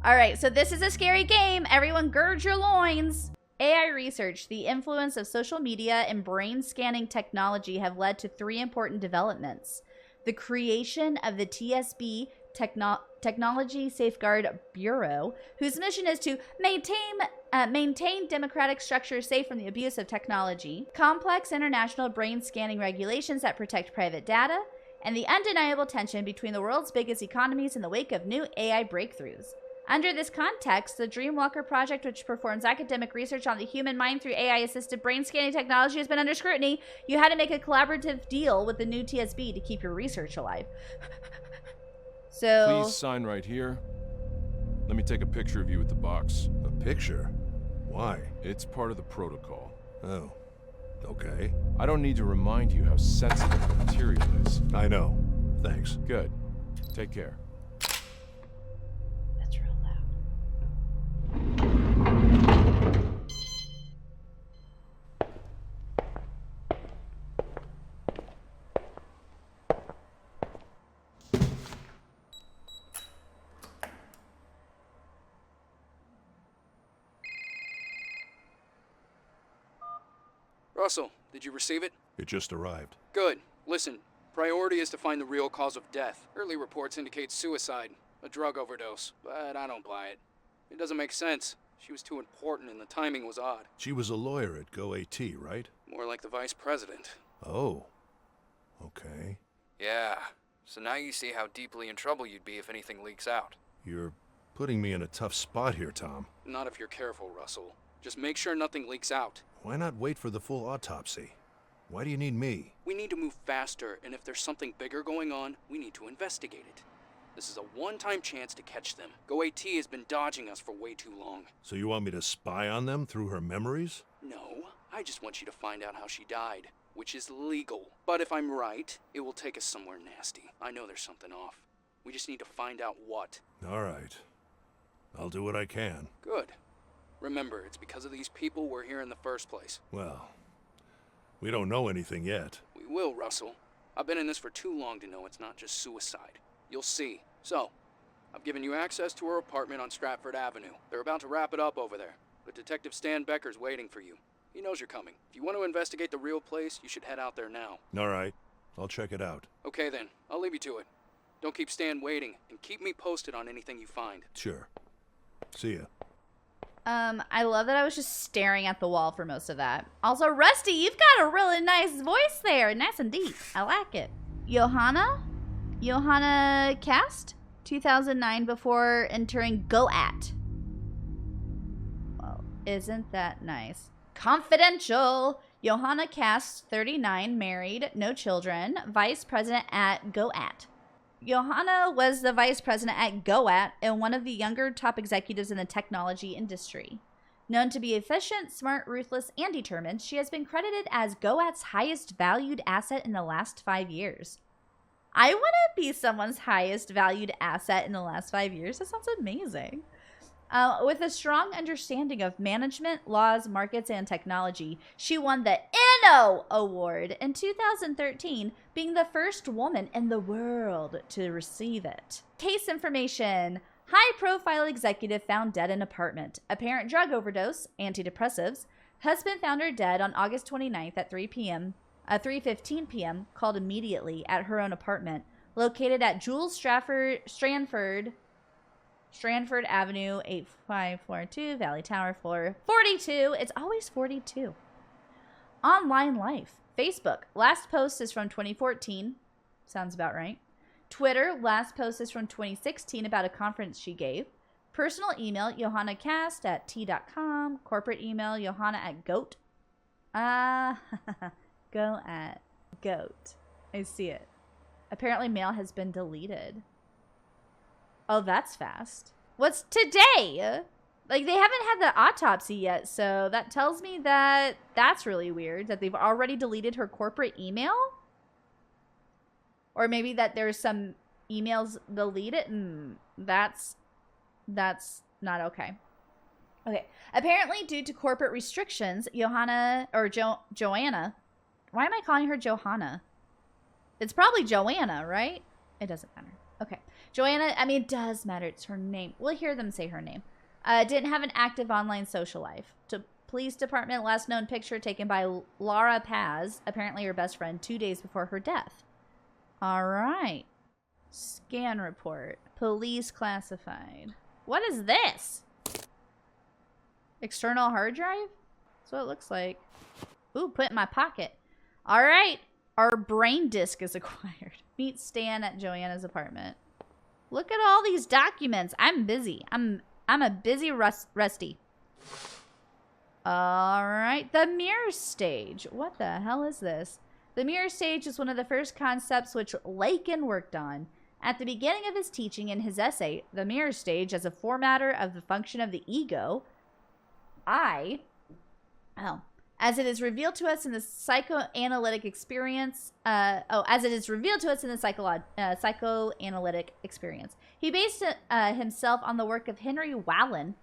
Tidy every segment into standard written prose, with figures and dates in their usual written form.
All right, so this is a scary game. Everyone gird your loins. AI research, the influence of social media and brain scanning technology have led to 3 important developments. The creation of the TSB Technology Safeguard Bureau, whose mission is to maintain democratic structures safe from the abuse of technology, complex international brain scanning regulations that protect private data, and the undeniable tension between the world's biggest economies in the wake of new AI breakthroughs. Under this context, the Dreamwalker Project, which performs academic research on the human mind through AI-assisted brain scanning technology, has been under scrutiny. You had to make a collaborative deal with the new TSB to keep your research alive. So... Please sign right here. Let me take a picture of you with the box. A picture? Why? It's part of the protocol. Oh, okay. I don't need to remind you how sensitive the material is. I know. Thanks. Good. Take care. That's real loud. Russell, did you receive it? It just arrived. Good. Listen, priority is to find the real cause of death. Early reports indicate suicide, a drug overdose, but I don't buy it. It doesn't make sense. She was too important and the timing was odd. She was a lawyer at GoAT, right? More like the vice president. Oh. Okay. Yeah. So now you see how deeply in trouble you'd be if anything leaks out. You're putting me in a tough spot here, Tom. Not if you're careful, Russell. Just make sure nothing leaks out. Why not wait for the full autopsy? Why do you need me? We need to move faster, and if there's something bigger going on, we need to investigate it. This is a one-time chance to catch them. GoAT has been dodging us for way too long. So you want me to spy on them through her memories? No, I just want you to find out how she died, which is legal. But if I'm right, it will take us somewhere nasty. I know there's something off. We just need to find out what. All right. I'll do what I can. Good. Remember, it's because of these people we're here in the first place. Well, we don't know anything yet. We will, Russell. I've been in this for too long to know it's not just suicide. You'll see. So, I've given you access to her apartment on Stratford Avenue. They're about to wrap it up over there. But Detective Stan Becker's waiting for you. He knows you're coming. If you want to investigate the real place, you should head out there now. All right. I'll check it out. Okay then, I'll leave you to it. Don't keep Stan waiting, and keep me posted on anything you find. Sure. See ya. I love that I was just staring at the wall for most of that. Also, Rusty, you've got a really nice voice there. Nice and deep. I like it. Johanna Cast, 2009, before entering GoAT. Well, isn't that nice? Confidential. Johanna Cast, 39, married, no children, vice president at GoAT. Johanna was the vice president at GoAT and one of the younger top executives in the technology industry. Known to be efficient, smart, ruthless, and determined, she has been credited as GoAT's highest valued asset in the last 5 years. I want to be someone's highest valued asset in the last 5 years. That sounds amazing. With a strong understanding of management, laws, markets, and technology, she won the Inno Award in 2013, being the first woman in the world to receive it. Case information. High-profile executive found dead in apartment. Apparent drug overdose, antidepressives. Husband found her dead on August 29th at 3:15 p.m., called immediately at her own apartment, located at Jules Stranford Avenue, 85 floor 2, Valley Tower, floor 42. It's always 42. Online life. Facebook. Last post is from 2014. Sounds about right. Twitter. Last post is from 2016 about a conference she gave. Personal email, johannacast@t.com. Corporate email, johanna@goat. Go at goat. I see it. Apparently mail has been deleted. Oh, that's fast. What's today? Like, they haven't had the autopsy yet, so that tells me that that's really weird, that they've already deleted her corporate email? Or maybe that there's some emails deleted? That's not okay. Okay. Apparently, due to corporate restrictions, Johanna, Joanna, why am I calling her Johanna? It's probably Joanna, right? It doesn't matter. Okay. Joanna, I mean, it does matter. It's her name. We'll hear them say her name. Didn't have an active online social life. To police department, last known picture taken by Laura Paz, apparently her best friend, 2 days before her death. All right. Scan report. Police classified. What is this? External hard drive? That's what it looks like. Ooh, put it in my pocket. All right. Our brain disk is acquired. Meet Stan at Joanna's apartment. Look at all these documents. I'm busy. I'm a busy Rusty. All right. The mirror stage. What the hell is this? The mirror stage is one of the first concepts which Lacan worked on. At the beginning of his teaching in his essay, The Mirror Stage as a Formatter of the Function of the Ego, as it is revealed to us in the psychoanalytic experience, psychoanalytic experience. He based himself on the work of Henry Wallen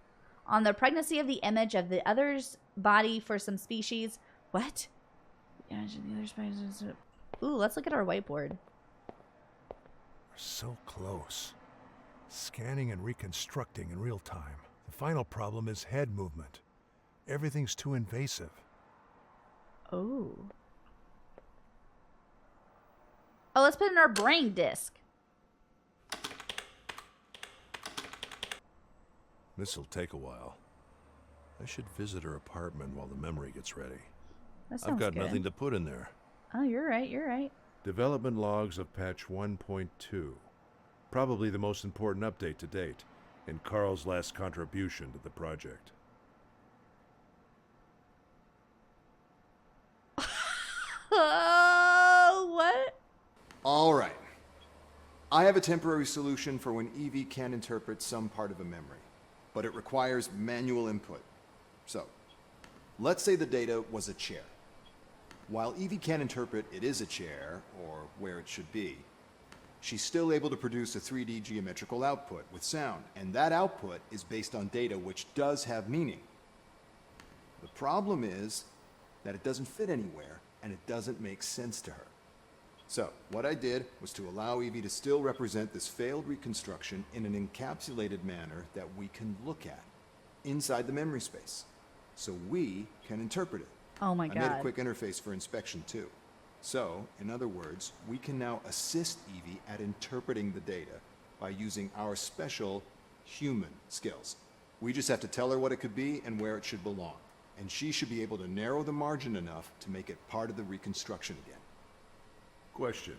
on the pregnancy of the image of the other's body for some species. What? Ooh, let's look at our whiteboard. We're so close. Scanning and reconstructing in real time. The final problem is head movement. Everything's too invasive. Oh. Oh, let's put it in our brain disk. This'll take a while. I should visit her apartment while the memory gets ready. That sounds I've got good. nothing to put in there. Oh, you're right, you're right. Development logs of patch 1.2. Probably the most important update to date, and Carl's last contribution to the project. Oh, what? All right. I have a temporary solution for when Evie can interpret some part of a memory, but it requires manual input. So, let's say the data was a chair. While Evie can't interpret it is a chair, or where it should be, she's still able to produce a 3D geometrical output with sound, and that output is based on data which does have meaning. The problem is that it doesn't fit anywhere, and it doesn't make sense to her. So, what I did was to allow Evie to still represent this failed reconstruction in an encapsulated manner that we can look at inside the memory space, so we can interpret it. Oh my I God. made a quick interface for inspection too. So, in other words, we can now assist Evie at interpreting the data by using our special human skills. We just have to tell her what it could be and where it should belong, and she should be able to narrow the margin enough to make it part of the reconstruction again. Question.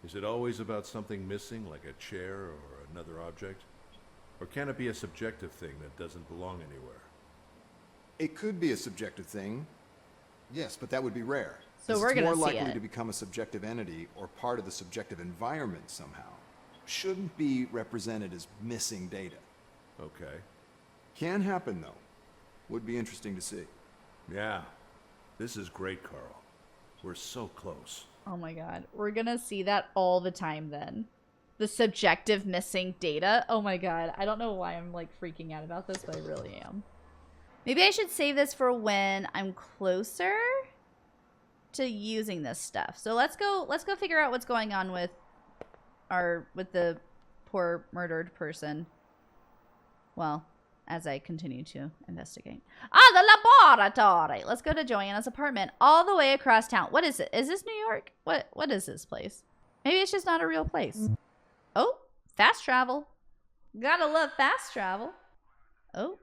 Is it always about something missing, like a chair or another object? Or can it be a subjective thing that doesn't belong anywhere? It could be a subjective thing, yes, but that would be rare. So as we're it's gonna more see likely it. to become a subjective entity or part of the subjective environment somehow. Shouldn't be represented as missing data. Okay. Can happen though. Would be interesting to see. Yeah. This is great, Carl. We're so close. Oh my God. We're gonna see that all the time then. The subjective missing data. Oh my God. I don't know why I'm like freaking out about this, but I really am. Maybe I should save this for when I'm closer to using this stuff. So let's go figure out what's going on with the poor murdered person. Well, as I continue to investigate. The laboratory! Let's go to Joanna's apartment all the way across town. What is it? Is this New York? What is this place? Maybe it's just not a real place. Oh, fast travel. Gotta love fast travel. Oh.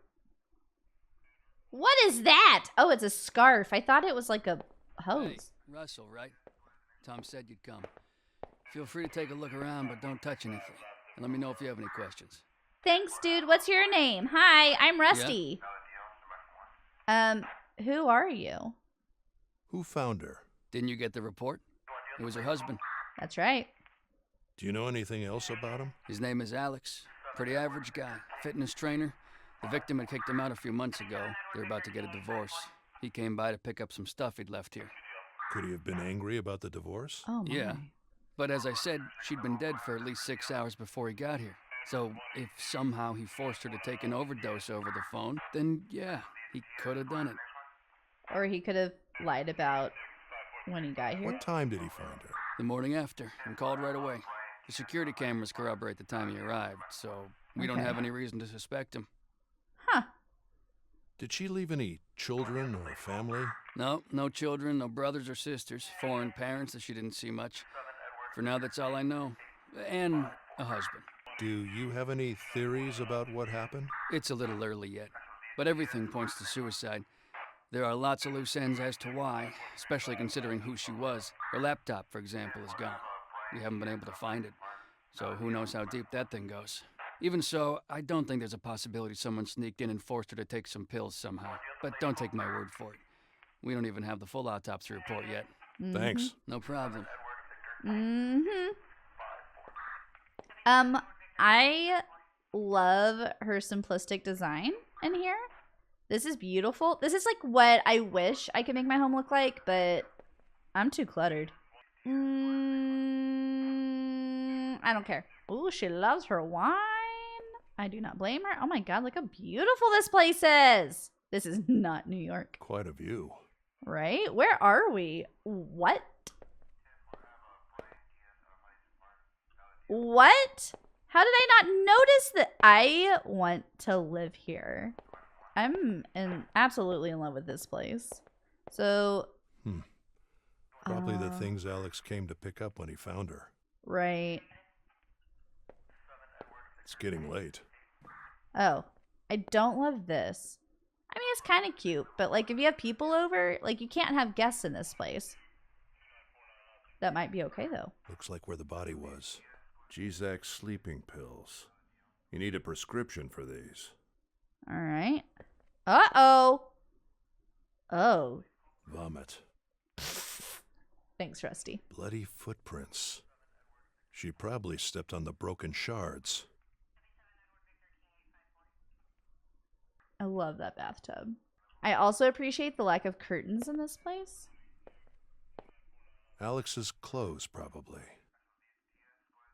What is that? Oh, it's a scarf. I thought it was like a hose. Hey, Russell, right? Tom said you'd come. Feel free to take a look around, but don't touch anything. And let me know if you have any questions. Thanks, dude. What's your name? Hi, I'm Rusty. Who are you? Who found her? Didn't you get the report? It was her husband. That's right. Do you know anything else about him? His name is Alex. Pretty average guy. Fitness trainer. The victim had kicked him out a few months ago. They're about to get a divorce. He came by to pick up some stuff he'd left here. Could he have been angry about the divorce? Oh, my. Yeah. But as I said, she'd been dead for at least 6 hours before he got here. So if somehow he forced her to take an overdose over the phone, then yeah, he could have done it. Or he could have lied about when he got here. What time did he find her? The morning after, and called right away. The security cameras corroborate the time he arrived, so we don't Okay. have any reason to suspect him. Huh. Did she leave any children or family? No, no children, no brothers or sisters, foreign parents that she didn't see much. For now, that's all I know. And a husband. Do you have any theories about what happened? It's a little early yet, but everything points to suicide. There are lots of loose ends as to why, especially considering who she was. Her laptop, for example, is gone. We haven't been able to find it, so who knows how deep that thing goes. Even so, I don't think there's a possibility someone sneaked in and forced her to take some pills somehow. But don't take my word for it. We don't even have the full autopsy report yet. Thanks. No problem. I love her simplistic design in here. This is beautiful. This is like what I wish I could make my home look like, but I'm too cluttered. I don't care. Ooh, she loves her wine. I do not blame her. Oh my god, look how beautiful this place is. This is not New York. Quite a view. Right? Where are we? What? What? How did I not notice that? I want to live here. I'm absolutely in love with this place. So. Probably the things Alex came to pick up when he found her. Right. It's getting late. Oh, I don't love this. I mean, it's kind of cute, but like if you have people over, like you can't have guests in this place. That might be okay though. Looks like where the body was. G-Zac sleeping pills. You need a prescription for these. All right. Uh-oh. Oh. Vomit. Thanks, Rusty. Bloody footprints. She probably stepped on the broken shards. I love that bathtub. I also appreciate the lack of curtains in this place. Alex's clothes, probably.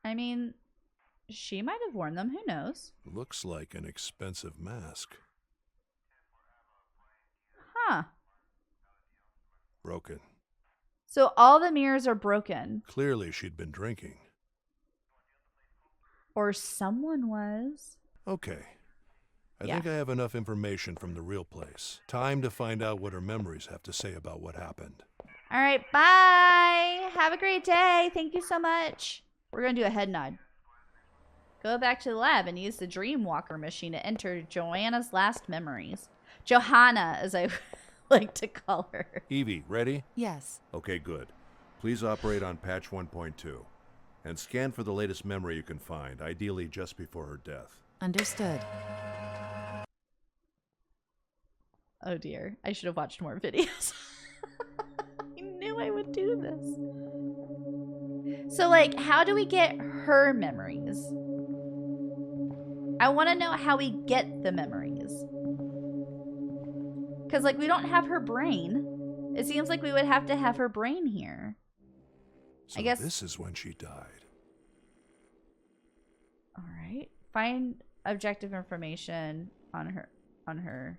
I mean, she might have worn them. Who knows? Looks like an expensive mask. Huh. Broken. So all the mirrors are broken. Clearly she'd been drinking. Or someone was. Okay. I Yeah. think I have enough information from the real place. Time to find out what her memories have to say about what happened. All right, bye. Have a great day. Thank you so much. We're going to do a head nod. Go back to the lab and use the Dreamwalker machine to enter Joanna's last memories. Johanna, as I like to call her. Evie, ready? Yes. Okay, good. Please operate on patch 1.2. And scan for the latest memory you can find, ideally just before her death. Understood. Oh dear, I should have watched more videos. I knew I would do this. So like, how do we get her memories? I want to know how we get the memories. Because like, we don't have her brain. It seems like we would have to have her brain here. So I guess this is when she died. All right. Find objective information on her.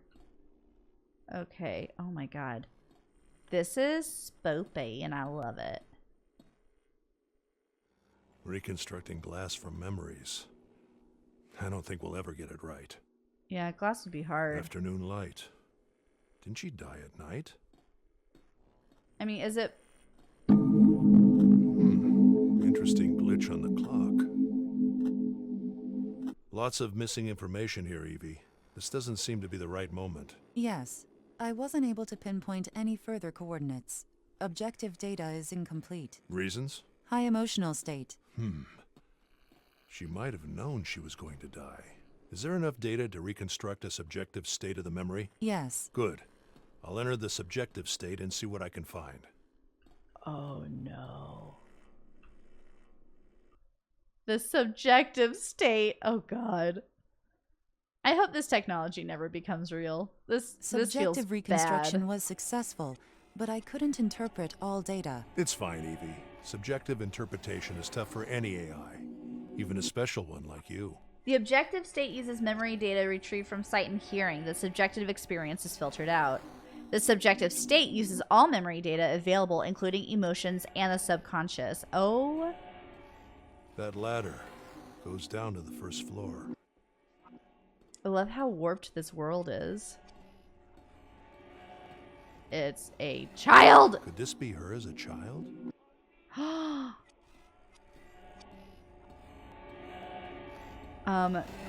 Okay. Oh my god. This is spoopy and I love it. Reconstructing glass from memories. I don't think we'll ever get it right. Yeah, glass would be hard. Afternoon light. Didn't she die at night? I mean, is it... Interesting glitch on the clock. Lots of missing information here, Evie. This doesn't seem to be the right moment. Yes. I wasn't able to pinpoint any further coordinates. Objective data is incomplete. Reasons? High emotional state. She might have known she was going to die. Is there enough data to reconstruct a subjective state of the memory? Yes. Good. I'll enter the subjective state and see what I can find. Oh no. The subjective state. Oh god. I hope this technology never becomes real. This feels Subjective reconstruction bad. was successful, but I couldn't interpret all data. It's fine, Evie. Subjective interpretation is tough for any AI, even a special one like you. The objective state uses memory data retrieved from sight and hearing. The subjective experience is filtered out. The subjective state uses all memory data available, including emotions and the subconscious. Oh. That ladder goes down to the first floor. I love how warped this world is. It's a child! Could this be her as a child?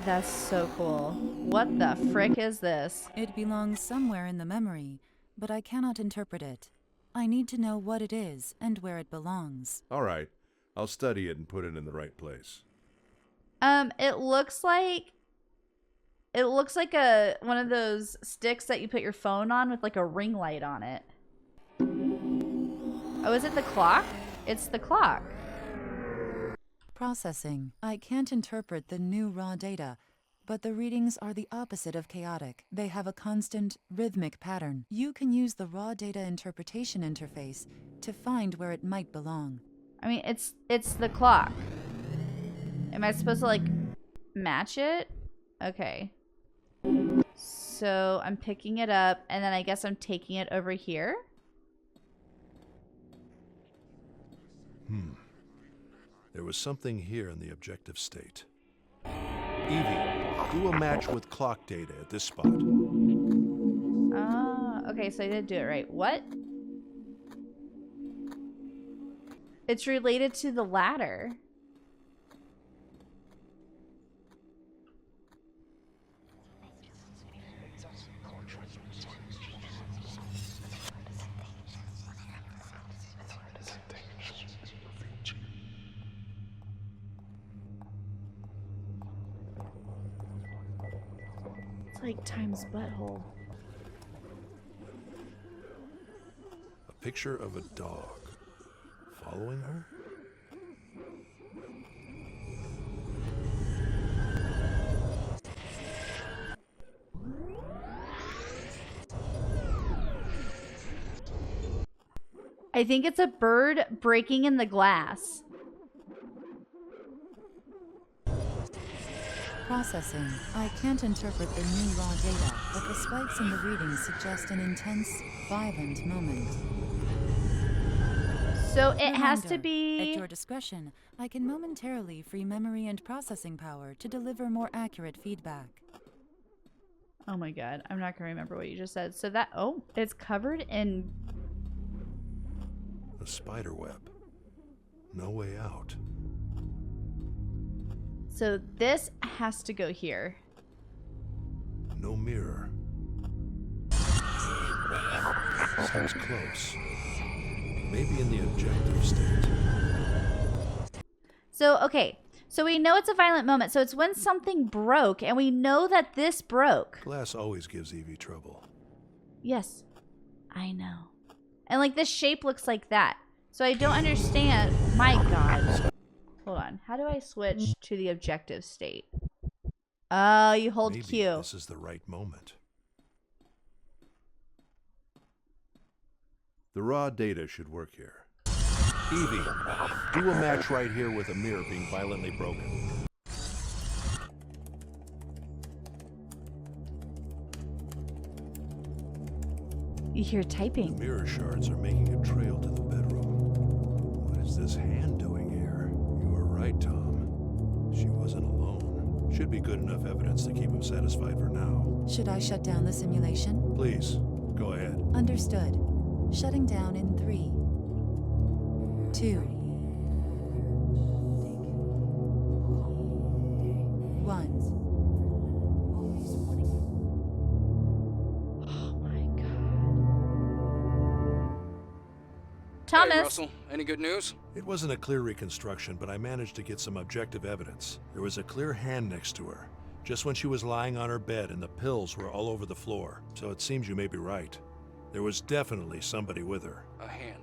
That's so cool. What the frick is this? It belongs somewhere in the memory, but I cannot interpret it. I need to know what it is and where it belongs. All right. I'll study it and put it in the right place. It looks like a one of those sticks that you put your phone on with like a ring light on it. Oh, is it the clock? It's the clock. Processing. I can't interpret the new raw data, but the readings are the opposite of chaotic. They have a constant, rhythmic pattern. You can use the raw data interpretation interface to find where it might belong. I mean, it's the clock. Am I supposed to like match it? Okay. So I'm picking it up and then I guess I'm taking it over here. There was something here in the objective state. Evie, do a match with clock data at this spot. Ah, okay, so I did do it right. What? It's related to the ladder. It's like Time's butthole. A picture of a dog. Following her? I think it's a bird breaking in the glass. Processing. I can't interpret the new raw data, but the spikes in the readings suggest an intense, violent moment. So it has to Reminder, be... At your discretion, I can momentarily free memory and processing power to deliver more accurate feedback. Oh my god, I'm not gonna remember what you just said. So that... Oh, it's covered in... A spider web. No way out. So this has to go here. No mirror. Seems close. Maybe in the objective state. So, okay. So we know it's a violent moment. So it's when something broke, and we know that this broke. Glass always gives Evie trouble. Yes, I know. And like this shape looks like that. So I don't understand. My god. Hold on. How do I switch to the objective state? Oh, you hold Maybe Q. this is the right moment. The raw data should work here. Evie, do a match right here with a mirror being violently broken. You hear The typing. mirror shards are making a trail to the bedroom. What is this hand doing here? You were right, Tom. She wasn't alone. Should be good enough evidence to keep him satisfied for now. Should I shut down the simulation? Please, go ahead. Understood. Shutting down in 3, 2, 1. Oh my god. Thomas. Hey, Russell, any good news? It wasn't a clear reconstruction, but I managed to get some objective evidence. There was a clear hand next to her, just when she was lying on her bed, and the pills were all over the floor. So it seems you may be right. There was definitely somebody with her. A hand.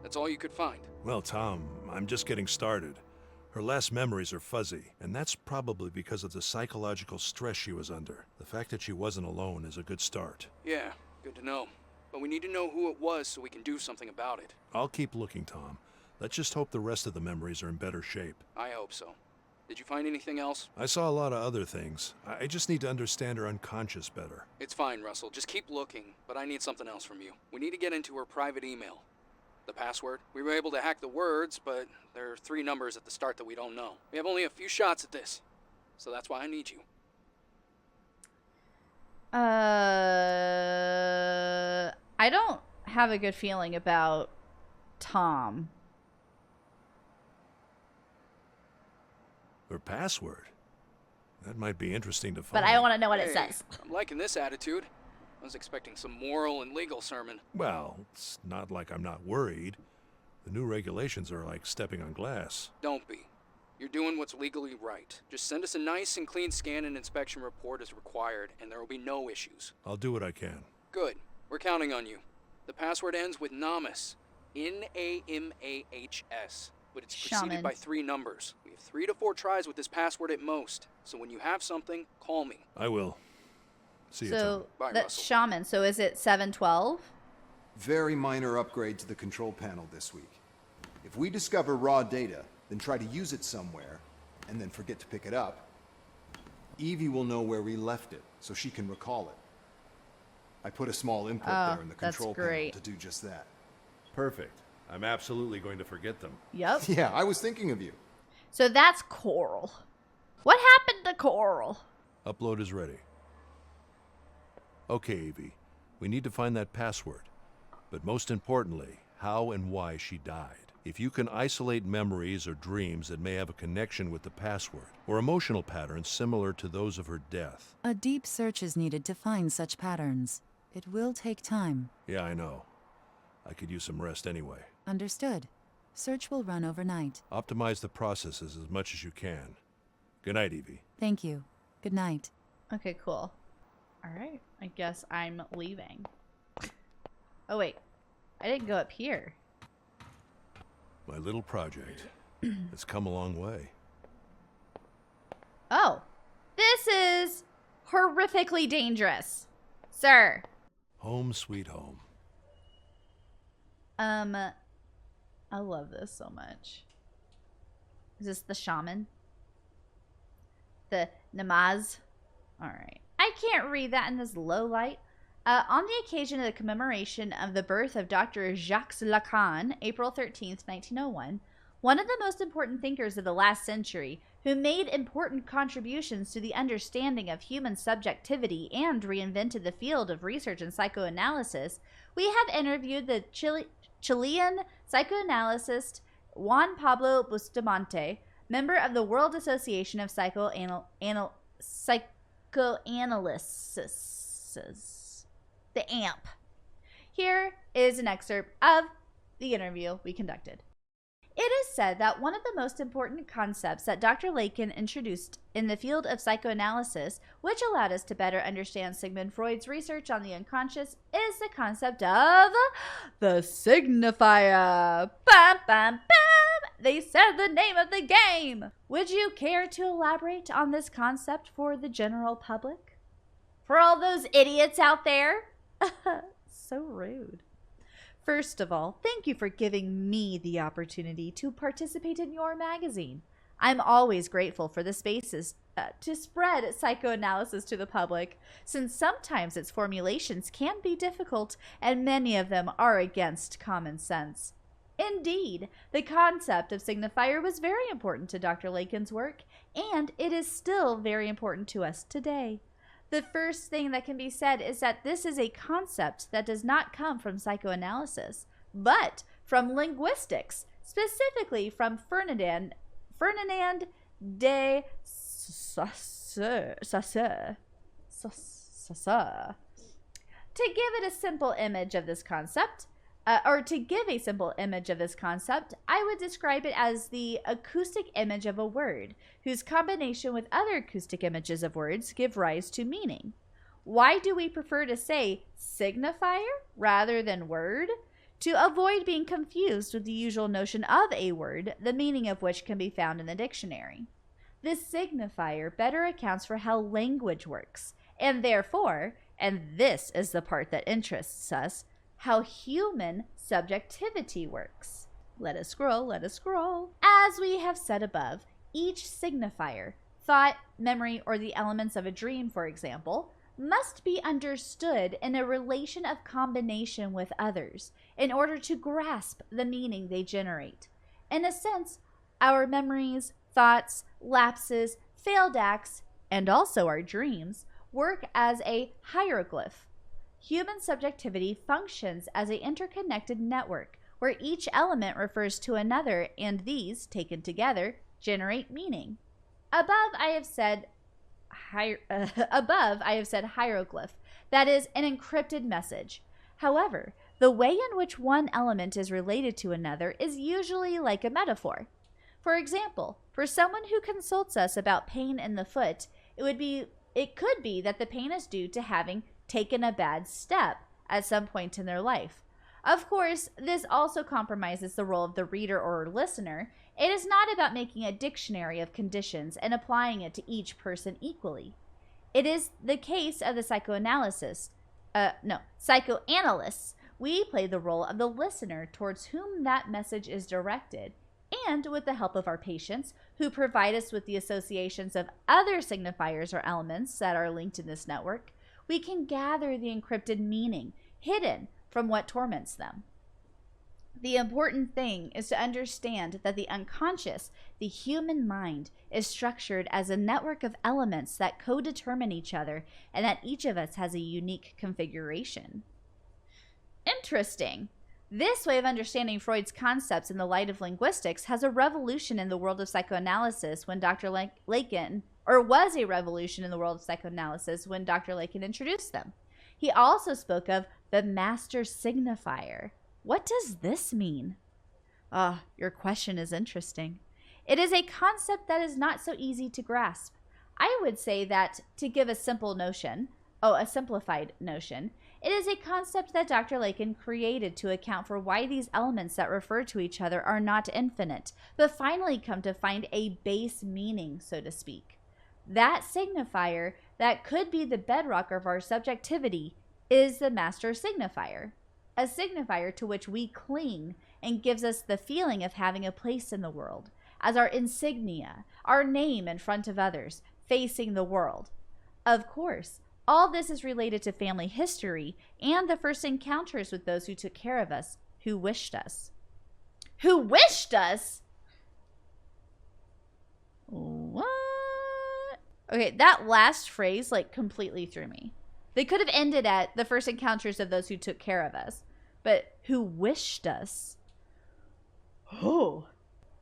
That's all you could find. Well, Tom, I'm just getting started. Her last memories are fuzzy, and that's probably because of the psychological stress she was under. The fact that she wasn't alone is a good start. Yeah, good to know. But we need to know who it was so we can do something about it. I'll keep looking, Tom. Let's just hope the rest of the memories are in better shape. I hope so. Did you find anything else? I saw a lot of other things. I just need to understand her unconscious better. It's fine, Russell. Just keep looking, but I need something else from you. We need to get into her private email. The password? We were able to hack the words, but there are 3 numbers at the start that we don't know. We have only a few shots at this, so that's why I need you. I don't have a good feeling about Tom. Her password? That might be interesting to find. But I want to know what it Hey, says. I'm liking this attitude. I was expecting some moral and legal sermon. Well, it's not like I'm not worried. The new regulations are like stepping on glass. Don't be. You're doing what's legally right. Just send us a nice and clean scan and inspection report as required, and there will be no issues. I'll do what I can. Good. We're counting on you. The password ends with Namas. N-A-M-A-H-S. But it's preceded Shaman. by 3 numbers. We have 3 to 4 tries with this password at most. So when you have something, call me. I will. See you, Tom. So Bye, that's Russell. Shaman. So is it 712? Very minor upgrade to the control panel this week. If we discover raw data, then try to use it somewhere, and then forget to pick it up, Evie will know where we left it, so she can recall it. I put a small input there in the that's control panel great. to do just that. Perfect. I'm absolutely going to forget them. Yep. Yeah, I was thinking of you. So that's Coral. What happened to Coral? Upload is ready. Okay, Evie. We need to find that password. But most importantly, how and why she died. If you can isolate memories or dreams that may have a connection with the password, or emotional patterns similar to those of her death. A deep search is needed to find such patterns. It will take time. Yeah, I know. I could use some rest anyway. Understood. Search will run overnight. Optimize the processes as much as you can. Good night, Evie. Thank you. Good night. Okay, cool. All right. I guess I'm leaving. Oh, wait. I didn't go up here. My little project has come a long way. Oh. This is horrifically dangerous. Sir. Home sweet home. I love this so much. Is this the shaman? The namaz? Alright. I can't read that in this low light. On the occasion of the commemoration of the birth of Dr. Jacques Lacan, April 13th, 1901, one of the most important thinkers of the last century, who made important contributions to the understanding of human subjectivity and reinvented the field of research and psychoanalysis, we have interviewed the Chilean psychoanalyst Juan Pablo Bustamante, member of the World Association of Psychoanalysts, the AMP. Here is an excerpt of the interview we conducted. It is said that one of the most important concepts that Dr. Lacan introduced in the field of psychoanalysis, which allowed us to better understand Sigmund Freud's research on the unconscious, is the concept of the signifier. Bam, bam, bam! They said the name of the game! Would you care to elaborate on this concept for the general public? For all those idiots out there? So rude. First of all, thank you for giving me the opportunity to participate in your magazine. I'm always grateful for the spaces to spread psychoanalysis to the public, since sometimes its formulations can be difficult and many of them are against common sense. Indeed, the concept of signifier was very important to Dr. Lacan's work, and it is still very important to us today. The first thing that can be said is that this is a concept that does not come from psychoanalysis, but from linguistics, specifically from Ferdinand de Saussure. To give it a simple image of this concept, I would describe it as the acoustic image of a word, whose combination with other acoustic images of words give rise to meaning. Why do we prefer to say signifier rather than word? To avoid being confused with the usual notion of a word, the meaning of which can be found in the dictionary. The signifier better accounts for how language works, and therefore, and this is the part that interests us, how human subjectivity works. Let us scroll. As we have said above, each signifier, thought, memory, or the elements of a dream, for example, must be understood in a relation of combination with others in order to grasp the meaning they generate. In a sense, our memories, thoughts, lapses, failed acts, and also our dreams work as a hieroglyph. Human subjectivity functions as an interconnected network where each element refers to another, and these, taken together, generate meaning. Above, I have said hieroglyph, that is, an encrypted message. However, the way in which one element is related to another is usually like a metaphor. For example, for someone who consults us about pain in the foot, it could be that the pain is due to having taken a bad step at some point in their life. Of course, this also compromises the role of the reader or listener. It is not about making a dictionary of conditions and applying it to each person equally. It is the case of the psychoanalysts. We play the role of the listener towards whom that message is directed, and with the help of our patients, who provide us with the associations of other signifiers or elements that are linked in this network, we can gather the encrypted meaning hidden from what torments them. The important thing is to understand that the unconscious, the human mind, is structured as a network of elements that co-determine each other, and that each of us has a unique configuration. Interesting. This way of understanding Freud's concepts in the light of linguistics has a revolution in the world of psychoanalysis when Dr. Lacan, or was a revolution in the world of psychoanalysis when Dr. Lacan introduced them. He also spoke of the master signifier. What does this mean? Your question is interesting. It is a concept that is not so easy to grasp. I would say that, to give a simplified notion, it is a concept that Dr. Lacan created to account for why these elements that refer to each other are not infinite, but finally come to find a base meaning, so to speak. That signifier that could be the bedrock of our subjectivity is the master signifier, a signifier to which we cling and gives us the feeling of having a place in the world, as our insignia, our name in front of others, facing the world. Of course, all this is related to family history and the first encounters with those who took care of us, who wished us. Who wished us? What? Okay, that last phrase completely threw me. They could have ended at the first encounters of those who took care of us, but who wished us? Oh,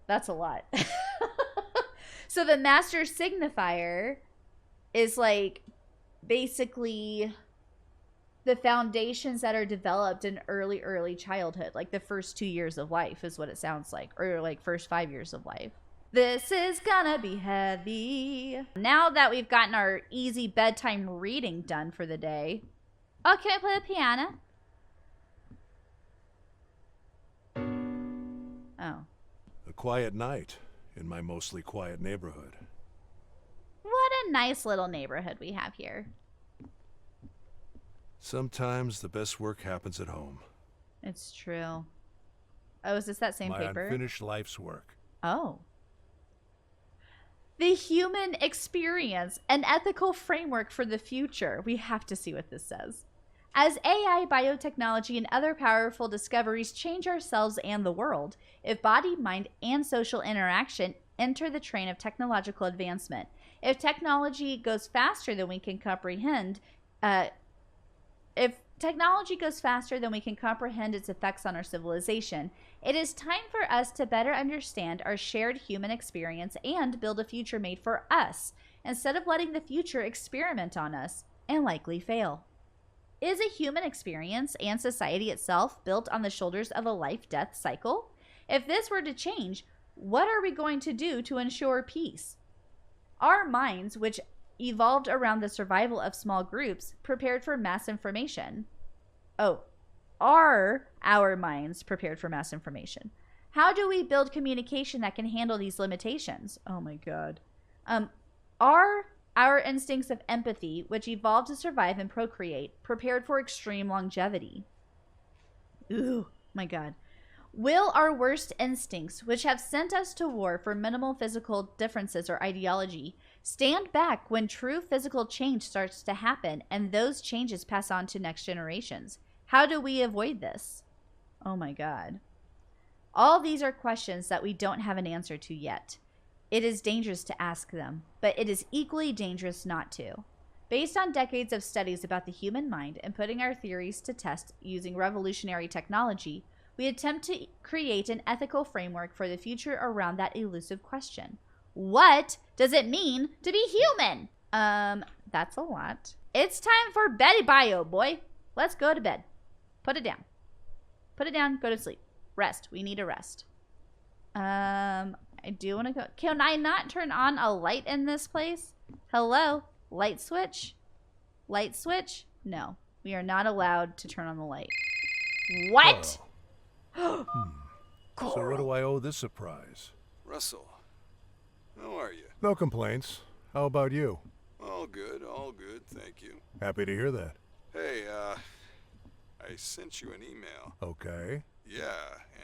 that's a lot. So the master signifier is basically the foundations that are developed in early childhood, the first 2 years of life is what it sounds like, or first 5 years of life. This is gonna be heavy. Now that we've gotten our easy bedtime reading done for the day, can I play the piano? Oh. A quiet night in my mostly quiet neighborhood. What a nice little neighborhood we have here. Sometimes the best work happens at home. It's true. Oh, is this that same My paper? unfinished life's work. Oh. The human experience, an ethical framework for the future. We have to see what this says. As AI, biotechnology, and other powerful discoveries change ourselves and the world, if body, mind, and social interaction enter the train of technological advancement, if technology goes faster than we can comprehend, its effects on our civilization, it is time for us to better understand our shared human experience and build a future made for us, instead of letting the future experiment on us and likely fail. Is a human experience and society itself built on the shoulders of a life-death cycle? If this were to change, what are we going to do to ensure peace? Our minds, which evolved around the survival of small groups, prepared for mass information. Are our minds prepared for mass information? How do we build communication that can handle these limitations? Oh my God. Are our instincts of empathy, which evolved to survive and procreate, prepared for extreme longevity? Ooh, my God. Will our worst instincts, which have sent us to war for minimal physical differences or ideology, Stand back when true physical change starts to happen and those changes pass on to next generations. How do we avoid this? Oh my God. All these are questions that we don't have an answer to yet. It is dangerous to ask them, but it is equally dangerous not to. Based on decades of studies about the human mind and putting our theories to test using revolutionary technology, we attempt to create an ethical framework for the future around that elusive question. What does it mean to be human? That's a lot. It's time for Betty Bio, boy. Let's go to bed. Put it down. Put it down, go to sleep. Rest. We need a rest. I do want to go. Can I not turn on a light in this place? Hello? Light switch? Light switch? No. We are not allowed to turn on the light. What? So what do I owe this surprise? Russell, how are you? No complaints. How about you? All good, thank you. Happy to hear that. Hey, I sent you an email. Okay. Yeah,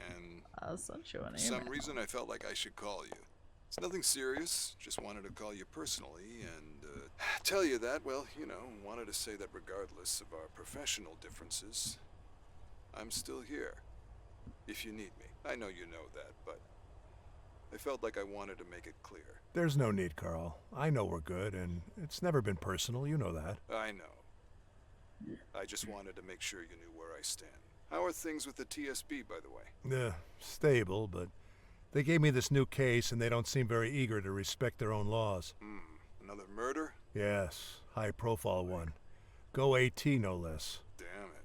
and I'll send you an for some reason I felt like I should call you. It's nothing serious, just wanted to call you personally and tell you that, well, you know, wanted to say that regardless of our professional differences, I'm still here. If you need me. I know you know that, but I felt like I wanted to make it clear. There's no need, Carl. I know we're good, and it's never been personal, you know that. I know. I just wanted to make sure you knew where I stand. How are things with the TSB, by the way? Stable, but they gave me this new case, and they don't seem very eager to respect their own laws. Another murder? Yes, high-profile one. Go AT, no less. Damn it.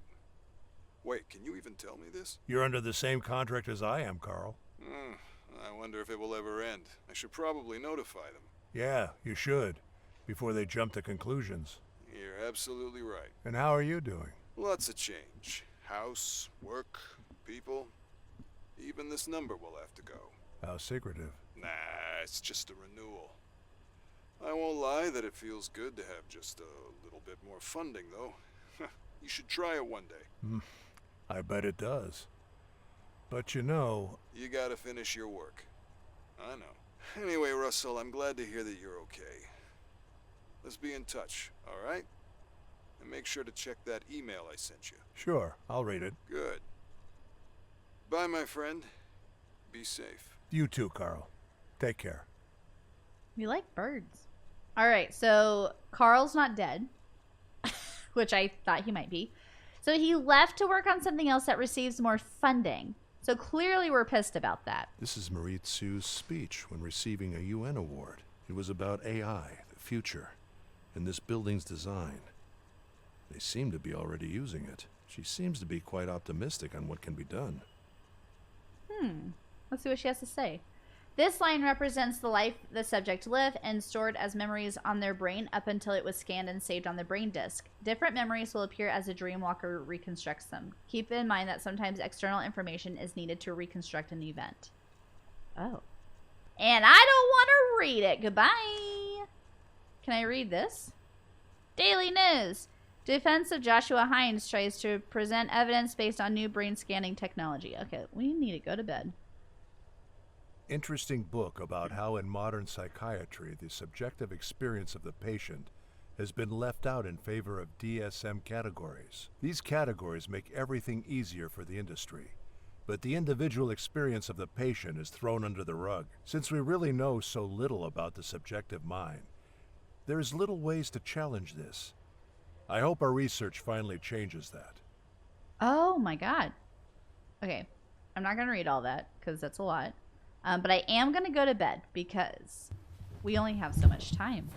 Wait, can you even tell me this? You're under the same contract as I am, Carl. I wonder if it will ever end. I should probably notify them. Yeah, you should, before they jump to conclusions. You're absolutely right. And how are you doing? Lots of change. House, work, people. Even this number will have to go. How secretive. Nah, it's just a renewal. I won't lie that it feels good to have just a little bit more funding, though. You should try it one day. I bet it does. But you know... You gotta finish your work. I know. Anyway, Russell, I'm glad to hear that you're okay. Let's be in touch, alright? And make sure to check that email I sent you. Sure, I'll read it. Good. Bye, my friend. Be safe. You too, Carl. Take care. We like birds. All right, so Carl's not dead, which I thought he might be. So he left to work on something else that receives more funding. So clearly we're pissed about that. This is Marie Tsu's speech when receiving a UN award. It was about AI, the future, and this building's design. They seem to be already using it. She seems to be quite optimistic on what can be done. Let's see what she has to say. This line represents the life the subject lived and stored as memories on their brain up until it was scanned and saved on the brain disk. Different memories will appear as a dreamwalker reconstructs them. Keep in mind that sometimes external information is needed to reconstruct an event. Oh. And I don't want to read it. Goodbye. Can I read this? Daily News. Defense of Joshua Hines tries to present evidence based on new brain scanning technology. Okay, we need to go to bed. Interesting book about how in modern psychiatry the subjective experience of the patient has been left out in favor of DSM categories. These categories make everything easier for the industry, but the individual experience of the patient is thrown under the rug. Since we really know so little about the subjective mind, there is little ways to challenge this. I hope our research finally changes that. Oh my god. Okay, I'm not going to read all that because that's a lot. But I am going to go to bed because we only have so much time.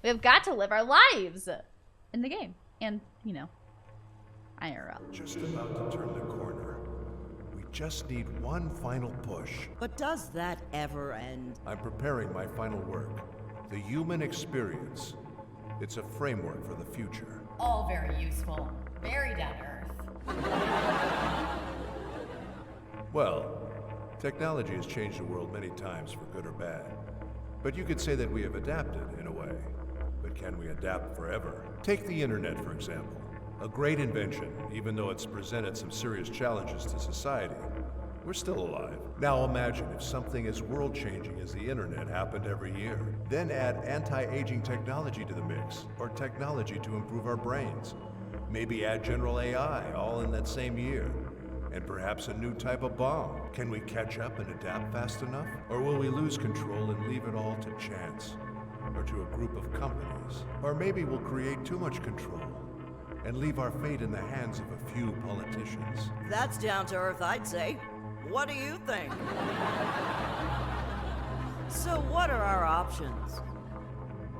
We have got to live our lives in the game. And, you know, IRL. Just about to turn the corner. We just need one final push. But does that ever end? I'm preparing my final work. The human experience. It's a framework for the future. All very useful. Very down to earth. Well, technology has changed the world many times for good or bad. But you could say that we have adapted, in a way. But can we adapt forever? Take the internet, for example. A great invention, even though it's presented some serious challenges to society. We're still alive. Now imagine if something as world-changing as the internet happened every year. Then add anti-aging technology to the mix, or technology to improve our brains. Maybe add general AI all in that same year. And perhaps a new type of bomb. Can we catch up and adapt fast enough? Or will we lose control and leave it all to chance? Or to a group of companies? Or maybe we'll create too much control and leave our fate in the hands of a few politicians. That's down to earth, I'd say. What do you think? So what are our options?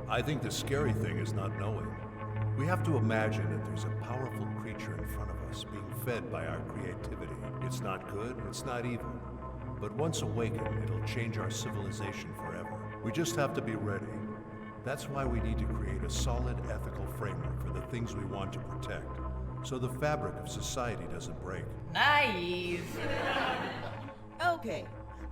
I think the scary thing is not knowing. We have to imagine that there's a powerful creature in front of us being fed by our creativity. It's not good, it's not evil. But once awakened, it'll change our civilization forever. We just have to be ready. That's why we need to create a solid ethical framework for the things we want to protect, so the fabric of society doesn't break. Naive. Okay,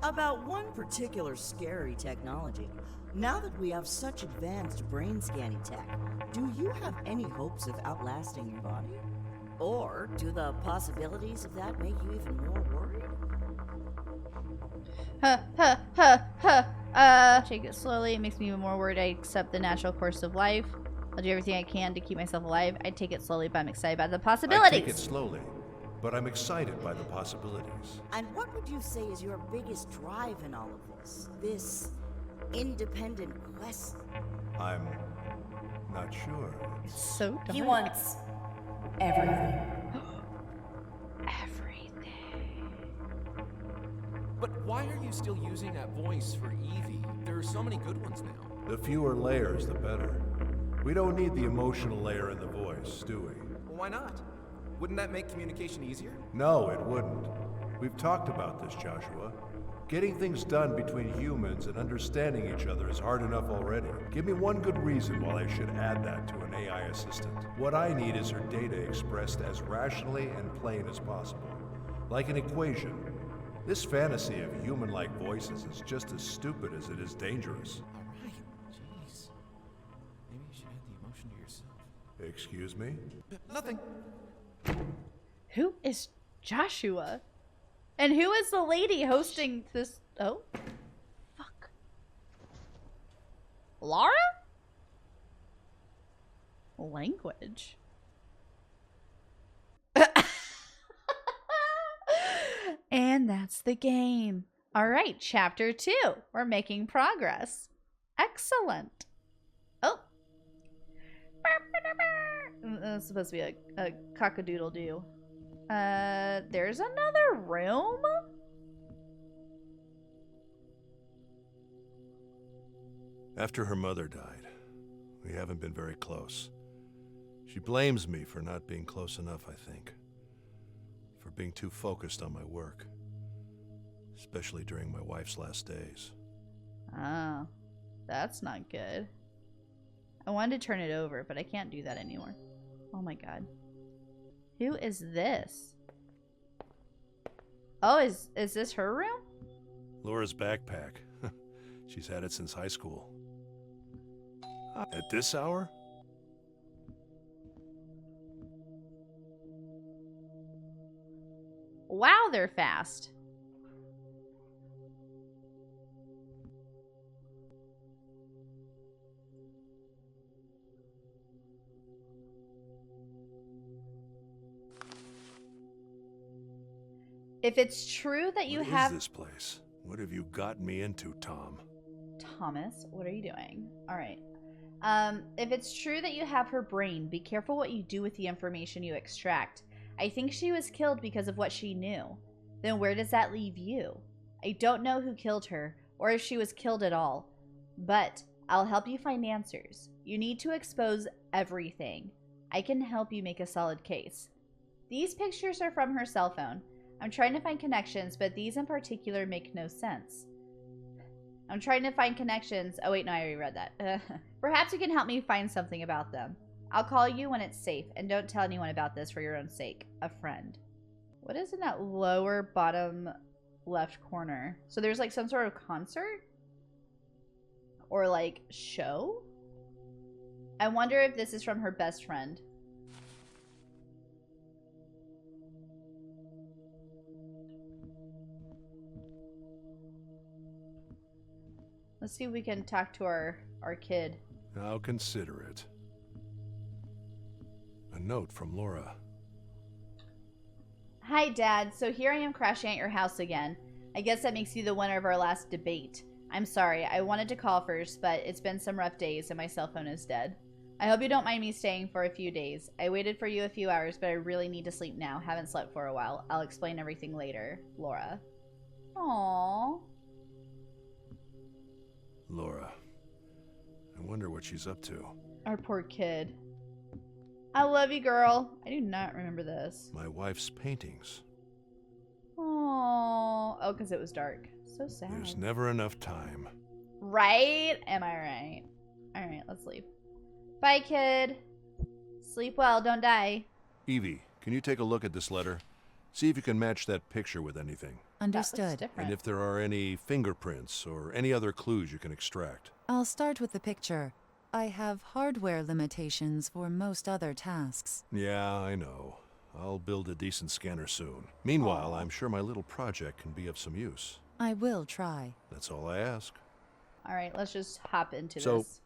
about one particular scary technology. Now that we have such advanced brain scanning tech, do you have any hopes of outlasting your body? Or do the possibilities of that make you even more worried? Take it slowly. It makes me even more worried. I accept the natural course of life. I'll do everything I can to keep myself alive. I take it slowly, but I'm excited about the possibilities. I take it slowly, but I'm excited by the possibilities. And what would you say is your biggest drive in all of this? This independent quest? I'm not sure. It's so dark. He wants everything. Everything. But why are you still using that voice for Evie? There are so many good ones now. The fewer layers, the better. We don't need the emotional layer in the voice, do we? Well, why not? Wouldn't that make communication easier? No, it wouldn't. We've talked about this, Joshua. Getting things done between humans and understanding each other is hard enough already. Give me one good reason why I should add that to an AI assistant. What I need is her data expressed as rationally and plain as possible. Like an equation. This fantasy of human-like voices is just as stupid as it is dangerous. All right, jeez. Maybe you should add the emotion to yourself. Excuse me? Nothing. Who is Joshua? And who is the lady hosting this? Oh, fuck. Laura? Language. And that's the game. All right, chapter 2. We're making progress. Excellent. Oh. That's supposed to be a cock-a-doodle-doo. There's another room? After her mother died, we haven't been very close. She blames me for not being close enough, I think. For being too focused on my work. Especially during my wife's last days. Oh, that's not good. I wanted to turn it over, but I can't do that anymore. Oh my god. Who is this? Oh, is this her room? Laura's backpack. She's had it since high school. At this hour? Wow, they're fast. If it's true that you have... What is this place? What have you gotten me into, Tom? Thomas, what are you doing? All right. If it's true that you have her brain, be careful what you do with the information you extract. I think she was killed because of what she knew. Then where does that leave you? I don't know who killed her, or if she was killed at all. But I'll help you find answers. You need to expose everything. I can help you make a solid case. These pictures are from her cell phone. I'm trying to find connections, but these in particular make no sense. I'm trying to find connections. Oh wait, no, I already read that. Perhaps you can help me find something about them. I'll call you when it's safe, and don't tell anyone about this for your own sake. A friend. What is in that lower bottom left corner? So there's like some sort of concert? Or like show? I wonder if this is from her best friend. Let's see if we can talk to our kid. I'll consider it. A note from Laura. Hi, Dad. So here I am crashing at your house again. I guess that makes you the winner of our last debate. I'm sorry. I wanted to call first, but it's been some rough days and my cell phone is dead. I hope you don't mind me staying for a few days. I waited for you a few hours, but I really need to sleep now. Haven't slept for a while. I'll explain everything later. Laura. Aww. Laura. I wonder what she's up to. Our poor kid. I love you, girl. I do not remember this. My wife's paintings. Aww. Oh, because it was dark. So sad. There's never enough time. Right? Am I right? Alright, let's leave. Bye, kid. Sleep well, don't die. Evie, can you take a look at this letter? See if you can match that picture with anything. Understood. And if there are any fingerprints or any other clues you can extract. I'll start with the picture. I have hardware limitations for most other tasks. Yeah, I know. I'll build a decent scanner soon. Meanwhile, I'm sure my little project can be of some use. I will try. That's all I ask. Alright, let's just hop into So, this.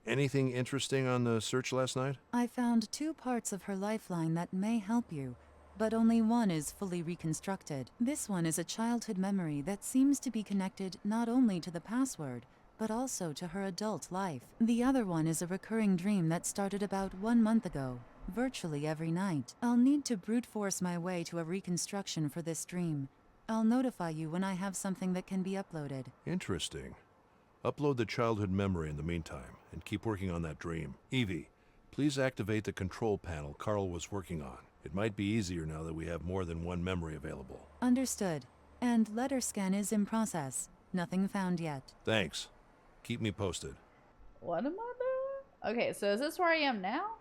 anything interesting on the search last night? I found 2 parts of her lifeline that may help you, but only one is fully reconstructed. This one is a childhood memory that seems to be connected not only to the password, but also to her adult life. The other one is a recurring dream that started about 1 month ago, virtually every night. I'll need to brute force my way to a reconstruction for this dream. I'll notify you when I have something that can be uploaded. Interesting. Upload the childhood memory in the meantime, and keep working on that dream. Evie, please activate the control panel Carl was working on. It might be easier now that we have more than one memory available. Understood. And letter scan is in process. Nothing found yet. Thanks. Keep me posted. What am I doing? Okay, so is this where I am now?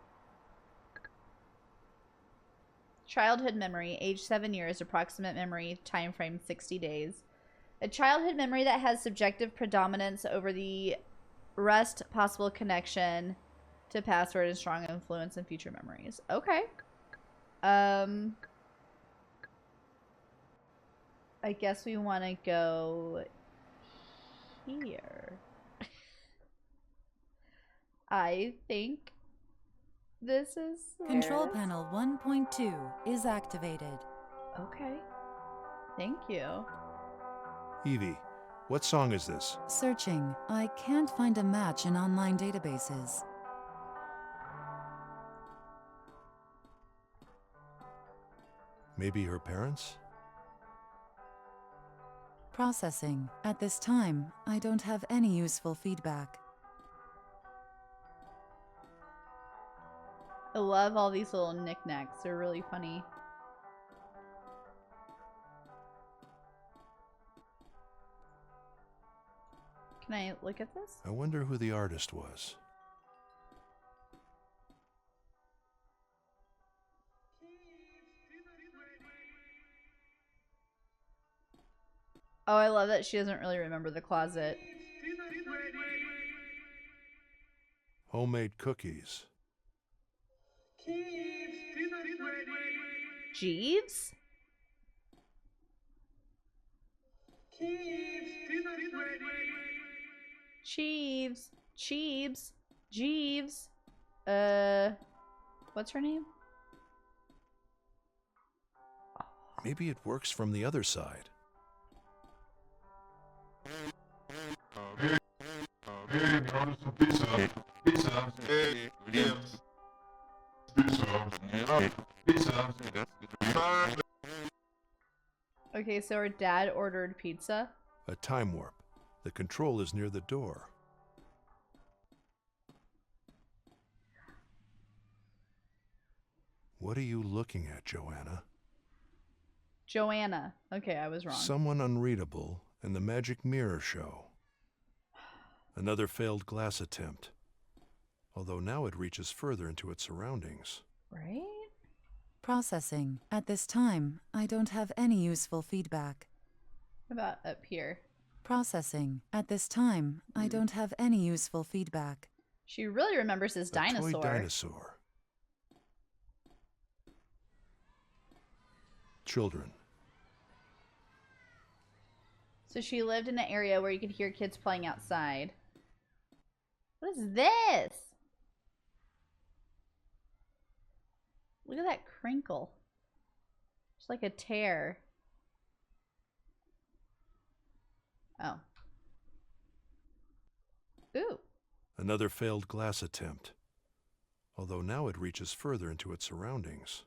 Childhood memory, age 7 years, approximate memory, time frame 60 days. A childhood memory that has subjective predominance over the rest, possible connection to password, and strong influence in future memories. Okay. I guess we want to go here. I think this is Control panel 1.2 is activated. Okay. Thank you. Evie, what song is this? Searching. I can't find a match in online databases. Maybe her parents? Processing. At this time, I don't have any useful feedback. I love all these little knickknacks. They're really funny. Can I look at this? I wonder who the artist was. Oh, I love that she doesn't really remember the closet. Homemade cookies. Jeeves? Jeeves. Jeeves. Jeeves. What's her name? Maybe it works from the other side. Okay, so her dad ordered pizza. A time warp. The control is near the door. What are you looking at, Joanna? Joanna. Okay, I was wrong. Someone unreadable and the magic mirror show. Another failed glass attempt. Although now it reaches further into its surroundings. Right? Processing. At this time, I don't have any useful feedback. What about up here? Processing. At this time, I don't have any useful feedback. She really remembers his dinosaur. A toy dinosaur. Children. So So she lived in an area where you could hear kids playing outside. What is this? Look at that crinkle. It's like a tear. Oh. Ooh. Another failed glass attempt. Although now it reaches further into its surroundings.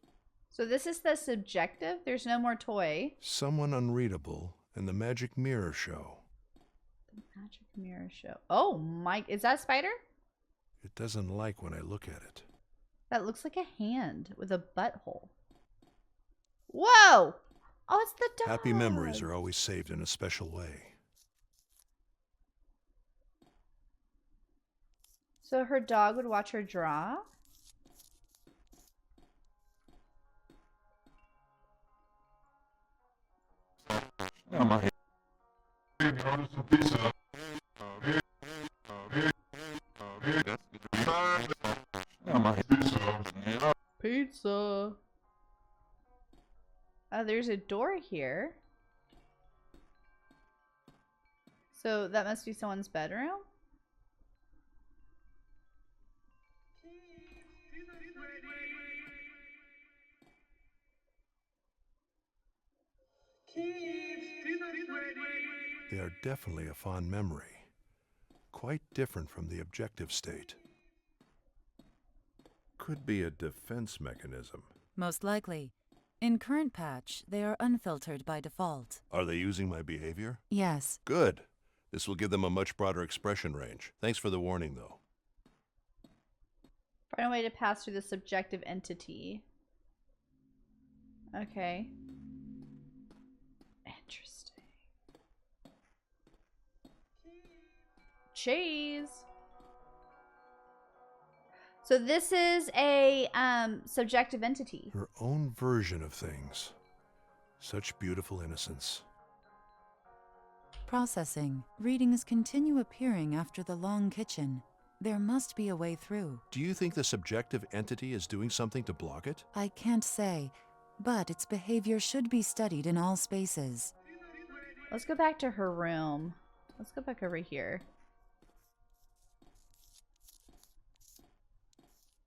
So this is the subjective? There's no more toy. Someone unreadable and the magic mirror show. The magic mirror show. Oh my, is that a spider? It doesn't like when I look at it. That looks like a hand with a butthole. Whoa! Oh, it's the dog. Happy memories are always saved in a special way. So her dog would watch her draw? Pizza. Oh, there's a door here. So that must be someone's bedroom? They are definitely a fond memory. Quite different from the objective state. Could be a defense mechanism. Most likely. In current patch, they are unfiltered by default. Are they using my behavior? Yes. Good. This will give them a much broader expression range. Thanks for the warning, though. Find a way to pass through the subjective entity. Okay. Interesting. Cheese. So this is a subjective entity. Her own version of things. Such beautiful innocence. Processing. Readings continue appearing after the long kitchen. There must be a way through. Do you think the subjective entity is doing something to block it? I can't say, but its behavior should be studied in all spaces. Let's go back to her room. Let's go back over here.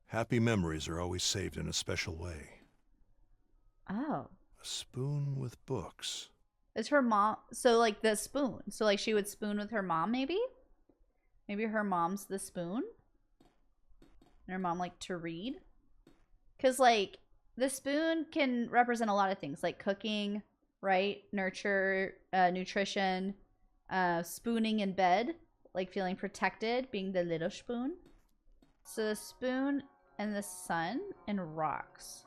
Happy memories are always saved in a special way. Oh. A spoon with books. Is her mom... So, like, the spoon. So, like, she would spoon with her mom, maybe? Maybe her mom's the spoon? And her mom liked to read? Because, like, the spoon can represent a lot of things. Like cooking, right? Nurture, nutrition, spooning in bed. Like, feeling protected, being the little spoon. So, the spoon and the sun and rocks.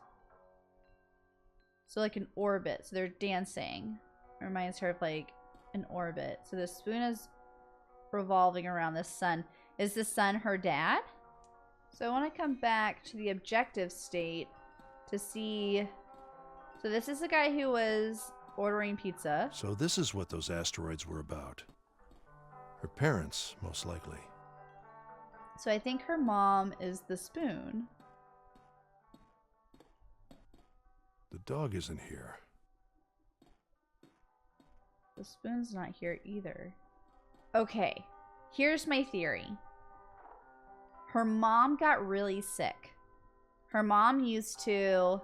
So, like, an orbit. So, they're dancing. It reminds her of, like, an orbit. So, the spoon is revolving around the sun. Is the sun her dad? So, I want to come back to the objective state to see... So, this is the guy who was ordering pizza. So, this is what those asteroids were about. Her parents, most likely. So I think her mom is the spoon. The dog isn't here. The spoon's not here either. Okay, here's my theory. Her mom got really sick. Her mom used to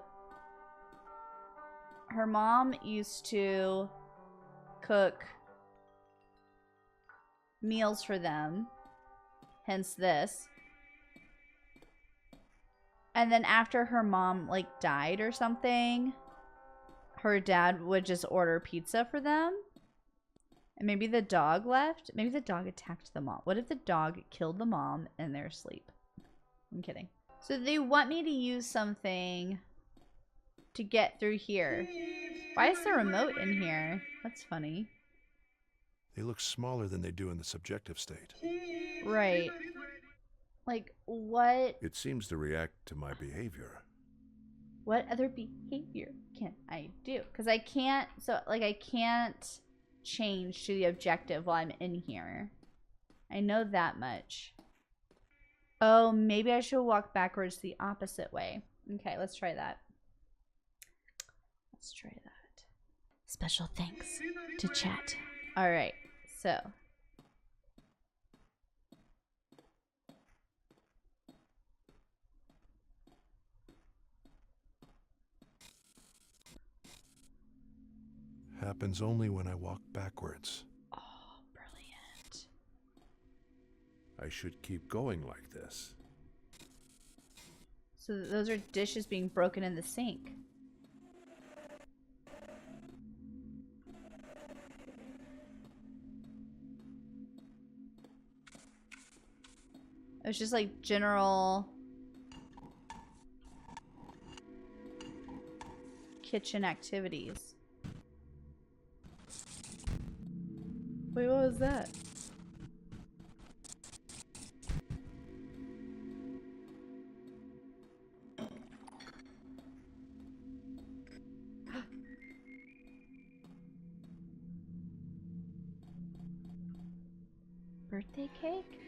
cook meals for them. Hence this. And then after her mom, like, died or something, her dad would just order pizza for them. And maybe the dog left. Maybe the dog attacked the mom. What if the dog killed the mom in their sleep? I'm kidding. So they want me to use something to get through here. Why is the remote in here? That's funny. They look smaller than they do in the subjective state. Right. Like, what? It seems to react to my behavior. What other behavior can I do? Because I can't, so, like, I can't change to the objective while I'm in here. I know that much. Oh, maybe I should walk backwards the opposite way. Okay, let's try that. Let's try that. Special thanks to chat All right, so. Happens only when I walk backwards. Oh, brilliant. I should keep going like this. So those are dishes being broken in the sink. It's just like general kitchen activities. Wait, what was that? Birthday cake?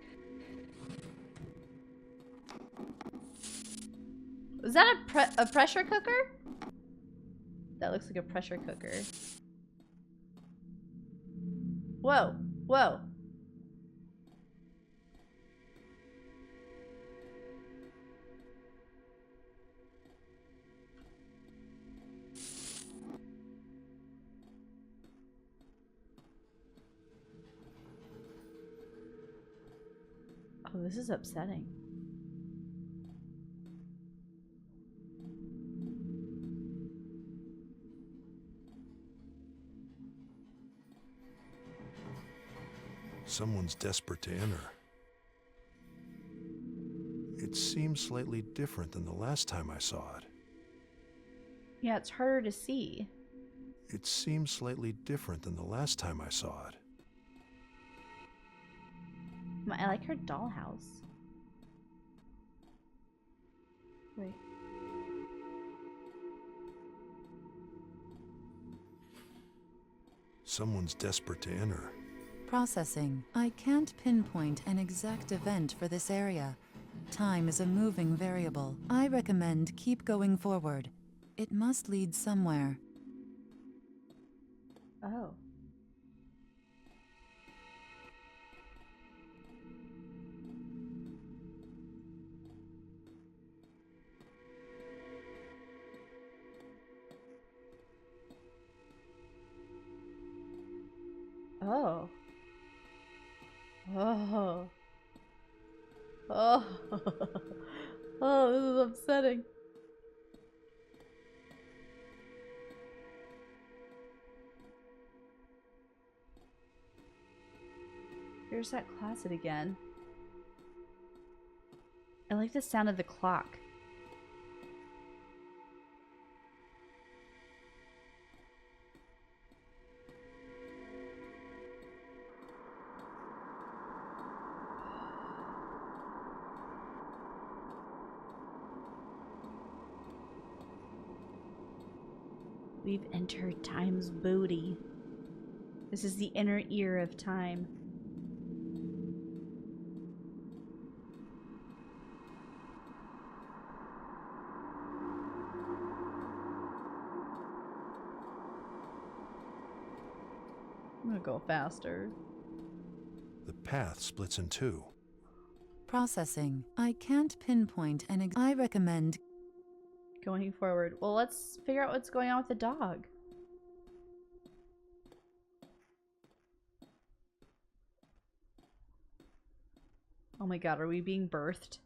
Was that a pressure cooker? That looks like a pressure cooker. Whoa, whoa. Oh, this is upsetting. Someone's desperate to enter. It seems slightly different than the last time I saw it. Yeah, it's harder to see. It seems slightly different than the last time I saw it. I like her dollhouse. Wait. Someone's desperate to enter. Processing. I can't pinpoint an exact event for this area. Time is a moving variable. I recommend keep going forward. It must lead somewhere. Oh. Oh. Oh. Oh. Oh, this is upsetting. Here's that closet again. I like the sound of the clock. We've entered time's booty. This is the inner ear of time. I'm gonna go faster. The path splits in two. Processing. I can't pinpoint an I recommend Going forward. Well, let's figure out what's going on with the dog. Oh my god, are we being birthed?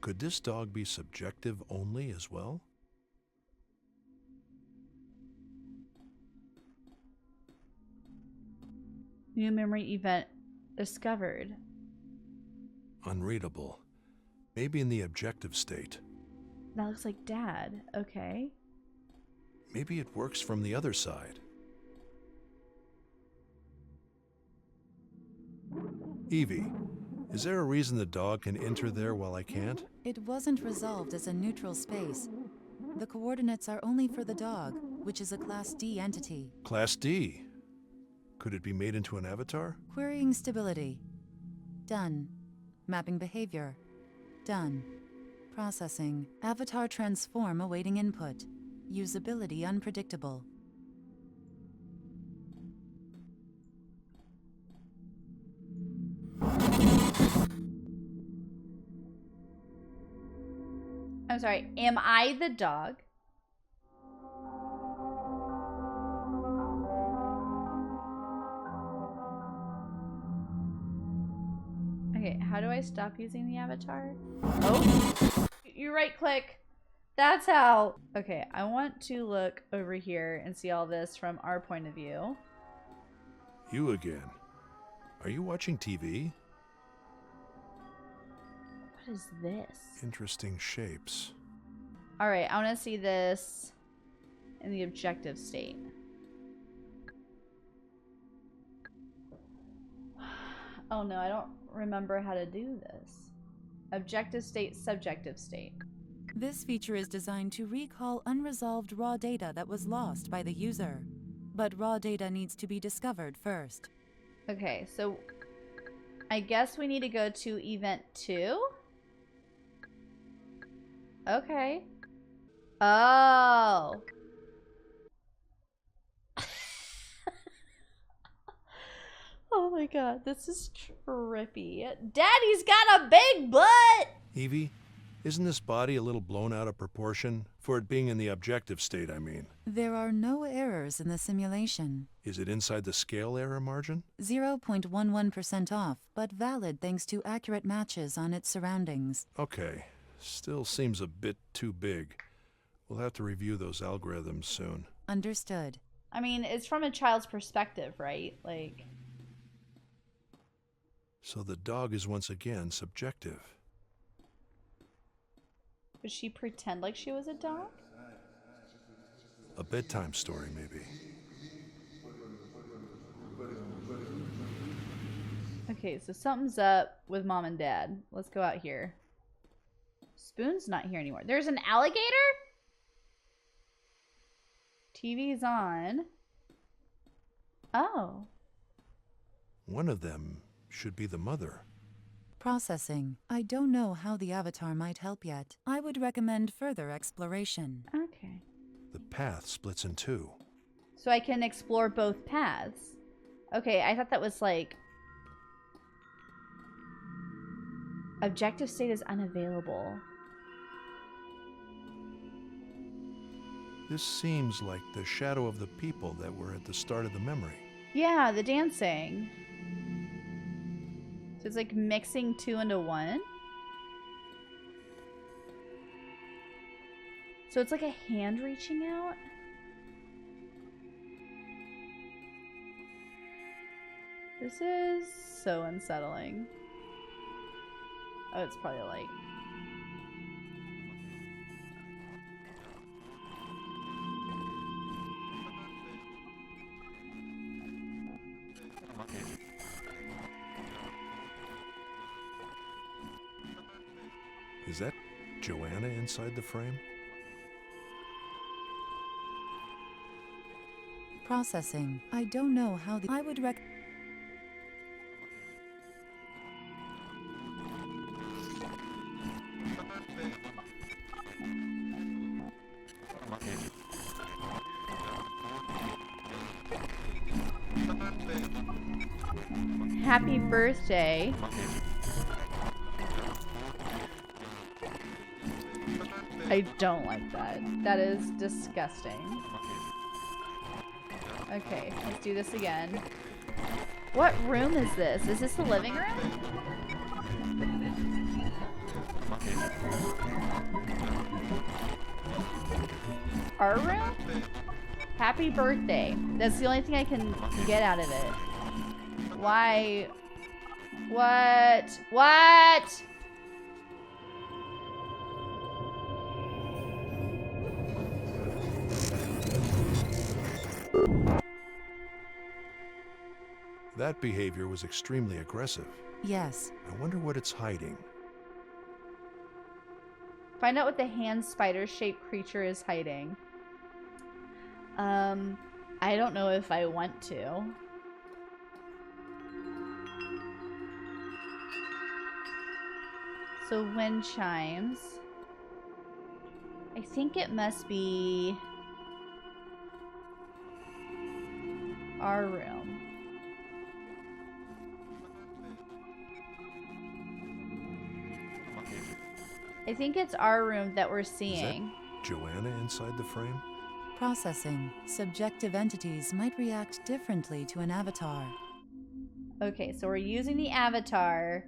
Could this dog be subjective only as well? New memory event discovered. Unreadable. Maybe in the objective state. That looks like Dad. Okay. Maybe it works from the other side. Evie, is there a reason the dog can enter there while I can't? It wasn't resolved as a neutral space. The coordinates are only for the dog, which is a Class D entity. Class D. Could it be made into an avatar? Querying stability. Done. Mapping behavior. Done. Processing. Avatar transform awaiting input. Usability unpredictable. I'm sorry. Am I the dog? Okay, how do I stop using the avatar? Oh, you right click. That's how. Okay, I want to look over here and see all this from our point of view. You again. Are you watching TV? What is this? Interesting shapes. All right, I want to see this in the objective state. Oh no, I don't remember how to do this. Objective state, subjective state. This feature is designed to recall unresolved raw data that was lost by the user. But raw data needs to be discovered first. Okay, so I guess we need to go to event 2. Okay. Oh. Oh my god, this is trippy. Daddy's got a big butt! Evie, isn't this body a little blown out of proportion? For it being in the objective state, I mean. There are no errors in the simulation. Is it inside the scale error margin? 0.11% off, but valid thanks to accurate matches on its surroundings. Okay. Still seems a bit too big. We'll have to review those algorithms soon. Understood. I mean, it's from a child's perspective, right? Like... So the dog is once again subjective. Would she pretend like she was a dog? A bedtime story, maybe. Okay, so something's up with mom and dad. Let's go out here. Spoon's not here anymore. There's an alligator? TV's on. Oh. One of them should be the mother. Processing. I don't know how the avatar might help yet. I would recommend further exploration. Okay. The path splits in two. So I can explore both paths. Okay, I thought that was like... Objective state is unavailable. This seems like the shadow of the people that were at the start of the memory. Yeah, the dancing. So it's like mixing 2 into 1. So it's like a hand reaching out. This is so unsettling. Oh, it's probably like... Is that Joanna inside the frame? Processing. I don't know how the... I would Happy birthday. I don't like that. That is disgusting. Okay, let's do this again. What room is this? Is this the living room? Our room? Happy birthday. That's the only thing I can get out of it. Why? What? What? That behavior was extremely aggressive. Yes. I wonder what it's hiding. Find out what the hand spider-shaped creature is hiding. I don't know if I want to. So wind chimes. I think it must be our room. I think it's our room that we're Is that seeing. Joanna inside the frame? Processing. Subjective entities might react differently to an avatar. Okay, so we're using the avatar.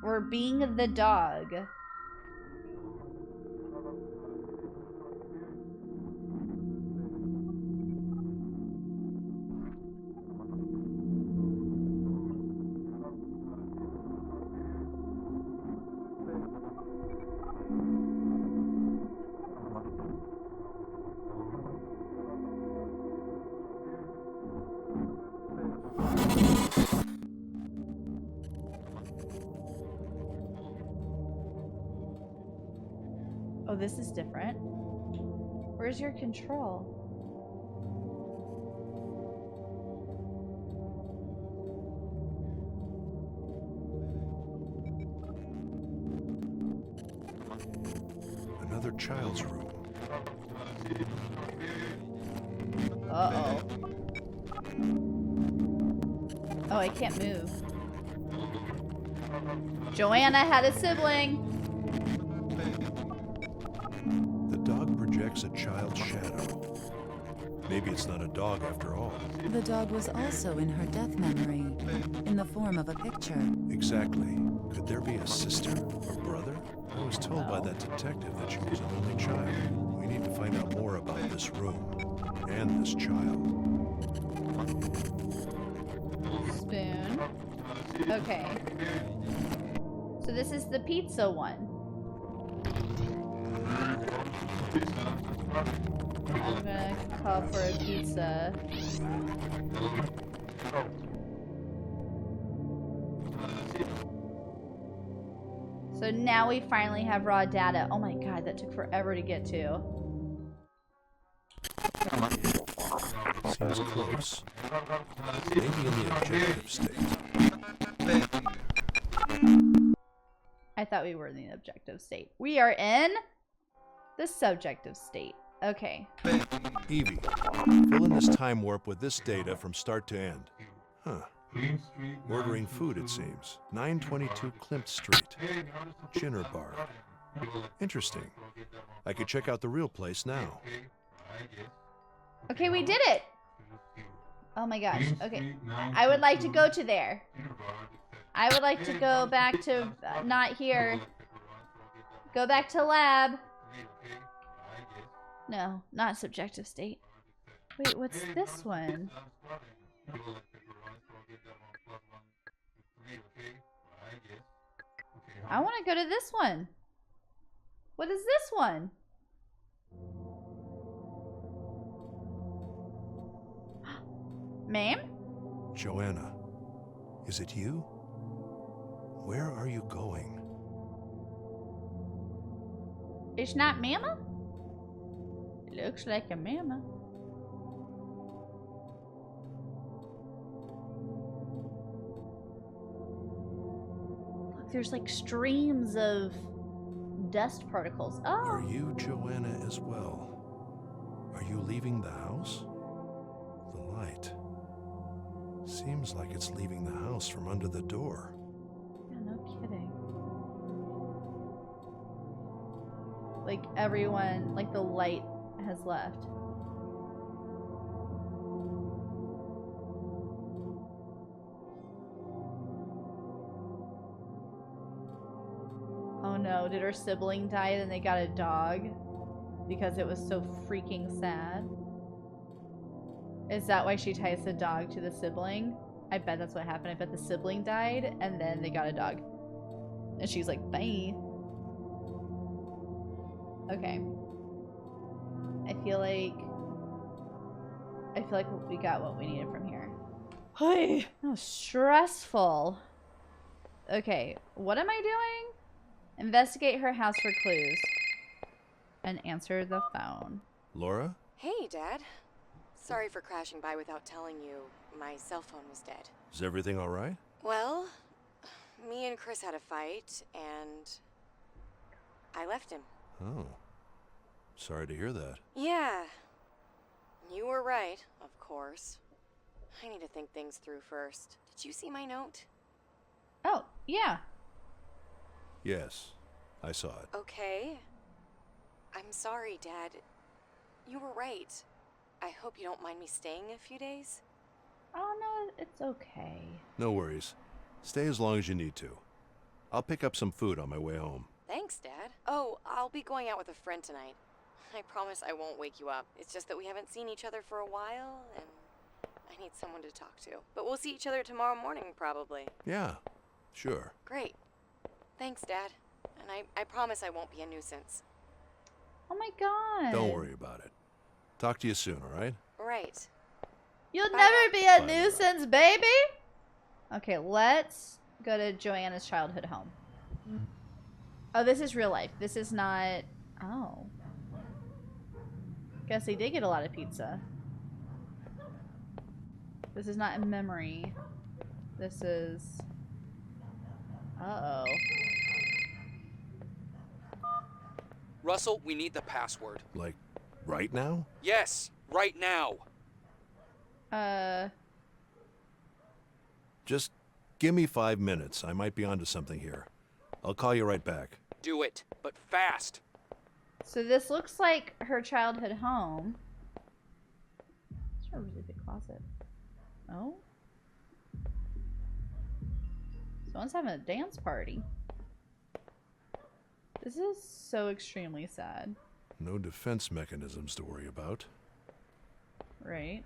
We're being the dog. Oh, this is different. Where's your control? Another child's room. Uh-oh. Oh, I can't move. Joanna had a sibling. The dog projects a child's shadow. Maybe it's not a dog after all. The dog was also in her death memory, in the form of a picture. Exactly. Could there be a sister or brother? I was told by that detective that she was an only child. We need to find out more about this room and this child. Spoon. Okay. So this is the pizza one. I'm gonna call for a pizza. So now we finally have raw data. Oh my god, that took forever to get to. Seems close. Maybe in the objective state. I thought we were in the objective state. We are in the subjective state. Okay. Evie, fill in this time warp with this data from start to end. Huh. Ordering food, it seems. 922 Klimt Street. Jinner Bar. Interesting. I could check out the real place now. Okay, we did it! Oh my gosh. Okay. I would like to go to there. I would like to go back to not here. Go back to lab. No, not subjective state. Wait, what's this one? I want to go to this one. What is this one? Ma'am? Joanna, is it you? Where are you going? It's not Mama? It looks like a Mama. Look, there's like streams of dust particles. Oh. Are you Joanna as well? Are you leaving the house? The light seems like it's leaving the house from under the door. Yeah, no kidding. Like everyone, like the light has left. Oh no, did her sibling die and they got a dog? Because it was so freaking sad. Is that why she ties the dog to the sibling? I bet that's what happened. I bet the sibling died and then they got a dog. And she's like, bye. Okay. I feel like we got what we needed from here. Hey, that was stressful. Okay, what am I doing? Investigate her house for clues. And answer the phone. Laura? Hey, Dad. Sorry for crashing by without telling you. My cell phone was dead. Is everything all right? Well, me and Chris had a fight, and I left him. Oh. Sorry to hear that. Yeah. You were right, of course. I need to think things through first. Did you see my note? Oh, yeah. Yes. I saw it. Okay. I'm sorry, Dad. You were right. I hope you don't mind me staying a few days. Oh, no, it's okay. No worries. Stay as long as you need to. I'll pick up some food on my way home. Thanks, Dad. Oh, I'll be going out with a friend tonight. I promise I won't wake you up. It's just that we haven't seen each other for a while, and I need someone to talk to. But we'll see each other tomorrow morning, probably. Yeah, sure. Great. Thanks, Dad. And I promise I won't be a nuisance. Oh my god. Don't worry about it. Talk to you soon, all right? Right. You'll Bye, never Dad. be a Bye, nuisance, baby. Okay, let's go to Joanna's childhood home. Oh, this is real life. This is not... Oh. Guess they did get a lot of pizza. This is not in memory. This is... Uh-oh. Russell, we need the password. Like, right now? Yes, right now. Just give me 5 minutes. I might be onto something here. I'll call you right back. Do it, but fast. So this looks like her childhood home. It's a really big closet. Oh? Someone's having a dance party. This is so extremely sad. No defense mechanisms to worry about. Right.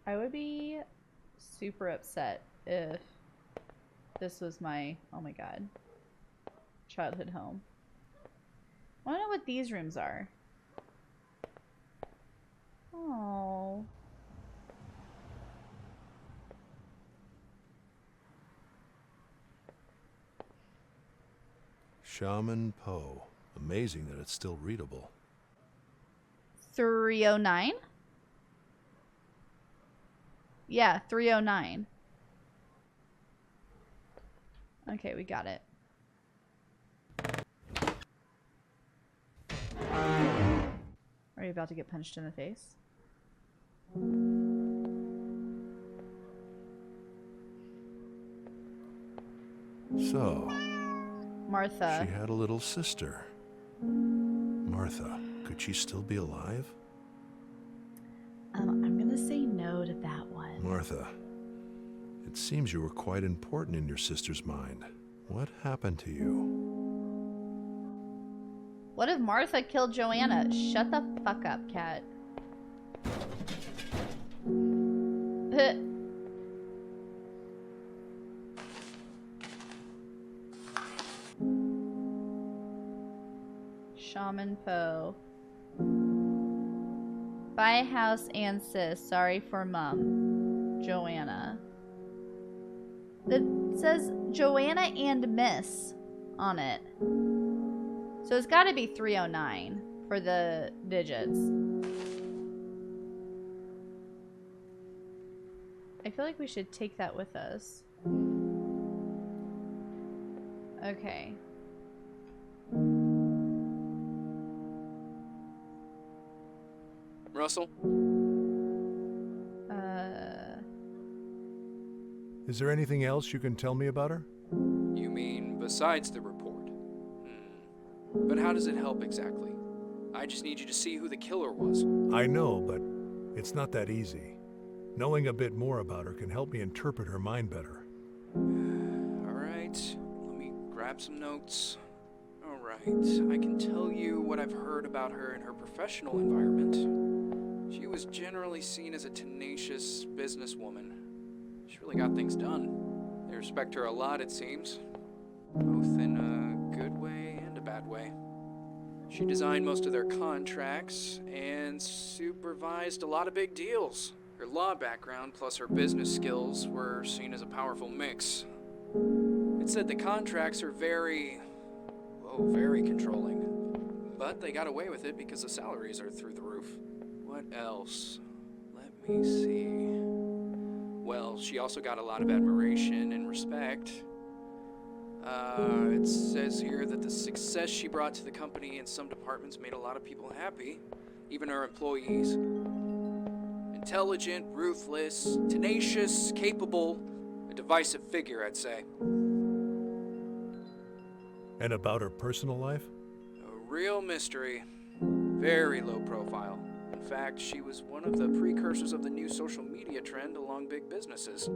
I would be super upset if this was my, oh my god, childhood home. I wanna know what these rooms are. Oh. Shaman Poe. Amazing that it's still readable. 309? Yeah, 309. Okay, we got it. Are you about to get punched in the face? So, Martha. she had a little sister. Martha, could she still be alive? I'm gonna say no to that one. Martha, it seems you were quite important in your sister's mind. What happened to you? What if Martha killed Joanna? Shut the fuck up, cat. Shaman Poe. Buy house and sis. Sorry for mum. Joanna. It says Joanna and Miss on it. So it's got to be 309 for the digits. I feel like we should take that with us. Okay. Russell? Is there anything else you can tell me about her? You mean besides the report? But how does it help exactly? I just need you to see who the killer was. I know, but it's not that easy. Knowing a bit more about her can help me interpret her mind better. Alright, let me grab some notes. Alright, I can tell you what I've heard about her in her professional environment. She was generally seen as a tenacious businesswoman. She really got things done. They respect her a lot, it seems. Both in a good way and a bad way. She designed most of their contracts and supervised a lot of big deals. Her law background plus her business skills were seen as a powerful mix. It said the contracts are very controlling. But they got away with it because the salaries are through the roof. What else? Let me see. Well, she also got a lot of admiration and respect. It says here that the success she brought to the company in some departments made a lot of people happy, even her employees. Intelligent, ruthless, tenacious, capable, a divisive figure, I'd say. And about her personal life? A real mystery. Very low profile. In fact, she was one of the precursors of the new social media trend along big businesses.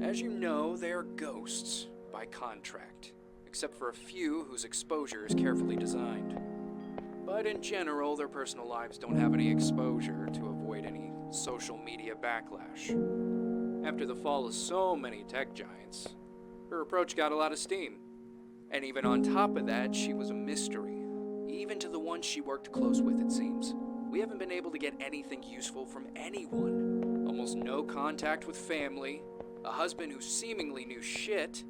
As you know, they are ghosts by contract, except for a few whose exposure is carefully designed. But in general, their personal lives don't have any exposure to avoid any social media backlash. After the fall of so many tech giants, her approach got a lot of steam. And even on top of that, she was a mystery. Even to the ones she worked close with, it seems. We haven't been able to get anything useful from anyone. Almost no contact with family, a husband who seemingly knew shit,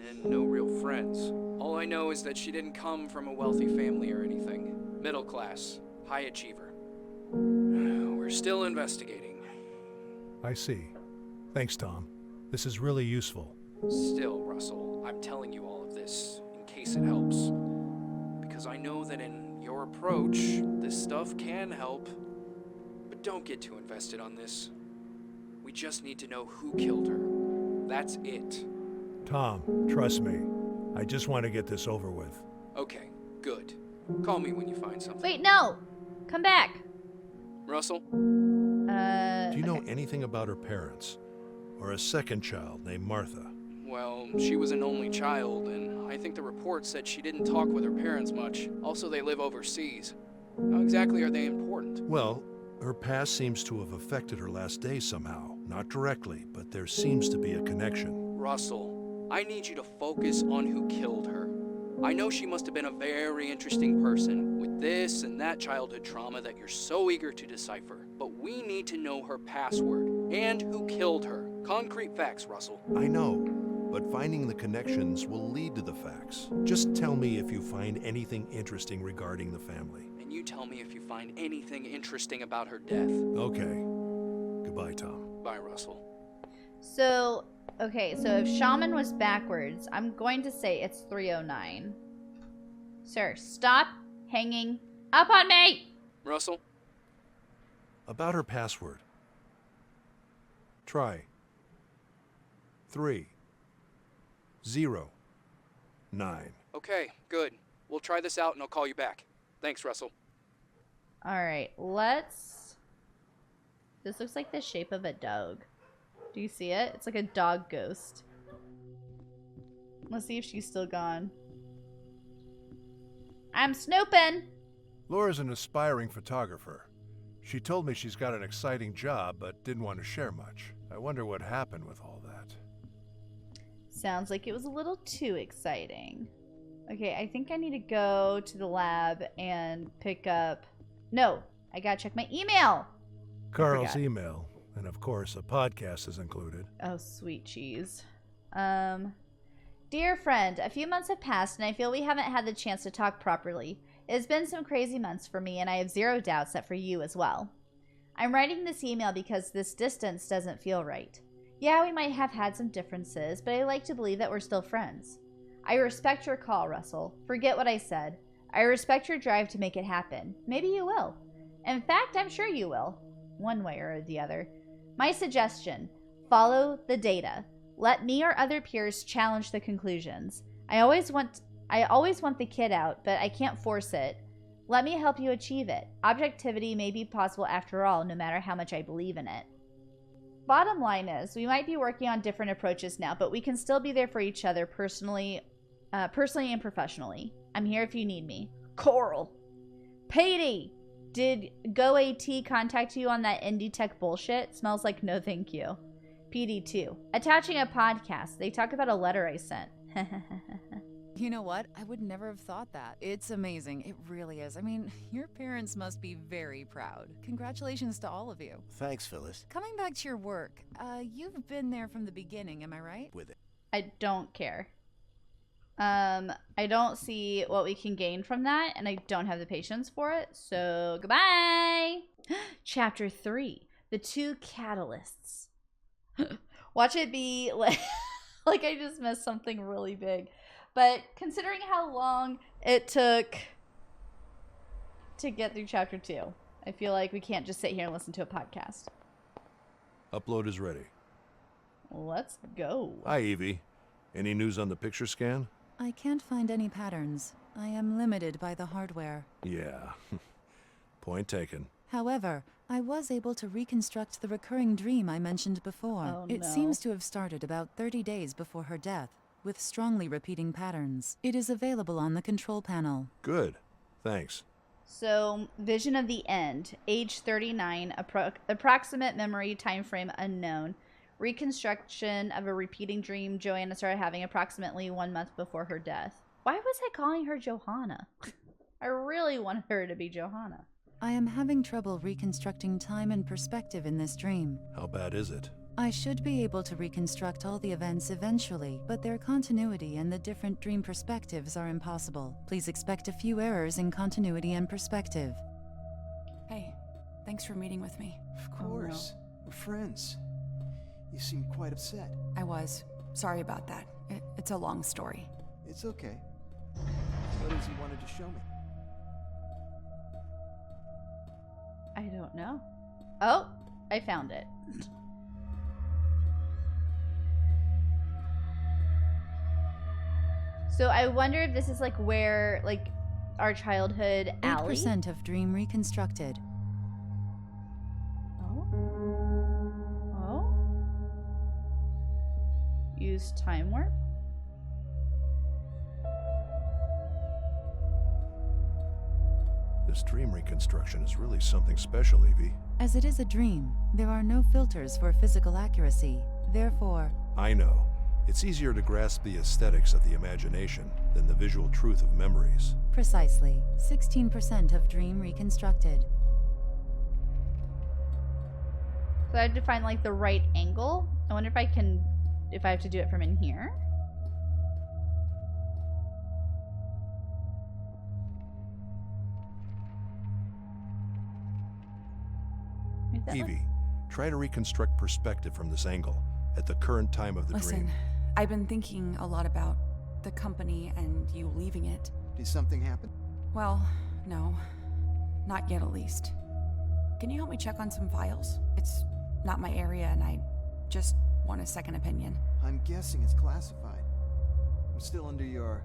and no real friends. All I know is that she didn't come from a wealthy family or anything. Middle class, high achiever. We're still investigating. I see. Thanks, Tom. This is really useful. Still, Russell, I'm telling you all of this in case it helps. Because I know that in your approach, this stuff can help. But don't get too invested on this. We just need to know who killed her. That's it. Tom, trust me. I just want to get this over with. Okay, good. Call me when you find something. Wait, no! Come back! Russell? Do you know anything about her parents? Or a second child named Martha? Well, she was an only child, and I think the report said she didn't talk with her parents much. Also, they live overseas. How exactly are they important? Well, her past seems to have affected her last days somehow. Not directly, but there seems to be a connection. Russell, I need you to focus on who killed her. I know she must have been a very interesting person, with this and that childhood trauma that you're so eager to decipher. But we need to know her password, and who killed her. Concrete facts, Russell. I know, but finding the connections will lead to the facts. Just tell me if you find anything interesting regarding the family. And you tell me if you find anything interesting about her death. Okay. Goodbye, Tom. Bye, Russell. So, okay, so if shaman was backwards, I'm going to say it's 309. Sir, stop hanging up on me! Russell? About her password. Try 3 0 9. Okay, good. We'll try this out and I'll call you back. Thanks, Russell. Alright, let's... This looks like the shape of a dog. Do you see it? It's like a dog ghost. Let's see if she's still gone. I'm snooping! Laura's an aspiring photographer. She told me she's got an exciting job, but didn't want to share much. I wonder what happened with all that. Sounds like it was a little too exciting. Okay, I think I need to go to the lab and pick up... No, I gotta check my email! Carl's email, and of course a podcast is included. Oh, sweet cheese. Dear friend, a few months have passed and I feel we haven't had the chance to talk properly. It has been some crazy months for me and I have zero doubts that for you as well. I'm writing this email because this distance doesn't feel right. Yeah, we might have had some differences, but I like to believe that we're still friends. I respect your call, Russell. Forget what I said. I respect your drive to make it happen. Maybe you will. In fact, I'm sure you will. One way or the other. My suggestion, follow the data. Let me or other peers challenge the conclusions. I always want the kid out, but I can't force it. Let me help you achieve it. Objectivity may be possible after all, no matter how much I believe in it. Bottom line is, we might be working on different approaches now, but we can still be there for each other personally and professionally. I'm here if you need me. Coral. Patey! Did GoAT contact you on that indie tech bullshit? Smells like no thank you. PD2. Attaching a podcast. They talk about a letter I sent. You know what? I would never have thought that. It's amazing. It really is. I mean, your parents must be very proud. Congratulations to all of you. Thanks, Phyllis. Coming back to your work, you've been there from the beginning, am I right? With it. I don't care. I don't see what we can gain from that, and I don't have the patience for it, so goodbye! Chapter 3. The Two Catalysts. Watch it be like I just missed something really big. But considering how long it took to get through Chapter 2, I feel like we can't just sit here and listen to a podcast. Upload is ready. Let's go. Hi, Evie. Any news on the picture scan? I can't find any patterns. I am limited by the hardware. Yeah. Point taken. However, I was able to reconstruct the recurring dream I mentioned before. Oh, It no. seems to have started about 30 days before her death, with strongly repeating patterns. It is available on the control panel. Good. Thanks. So, vision of the end, age 39, approximate memory time frame unknown. Reconstruction of a repeating dream Joanna started having approximately 1 month before her death. Why was I calling her Johanna? I really wanted her to be Johanna. I am having trouble reconstructing time and perspective in this dream. How bad is it? I should be able to reconstruct all the events eventually, but their continuity and the different dream perspectives are impossible. Please expect a few errors in continuity and perspective. Hey, thanks for meeting with me. Of course. We're friends. You seem quite upset. I was. Sorry about that. It's a long story. It's okay. What is he wanted to show me? I don't know. Oh, I found it. So I wonder if this is like where, like, our childhood alley. 8% of dream reconstructed. Oh? Use time warp? This dream reconstruction is really something special, Evie. As it is a dream, there are no filters for physical accuracy. Therefore, I know. It's easier to grasp the aesthetics of the imagination than the visual truth of memories. precisely 16% of dream reconstructed. So I have to find like the right angle. I wonder if I have to do it from in here. Evie, try to reconstruct perspective from this angle at the current time of the Listen, dream. I've been thinking a lot about the company and you leaving it. Did something happen? Well, no. Not yet, at least. Can you help me check on some files? It's not my area and I just want a second opinion. I'm guessing it's classified. I'm still under your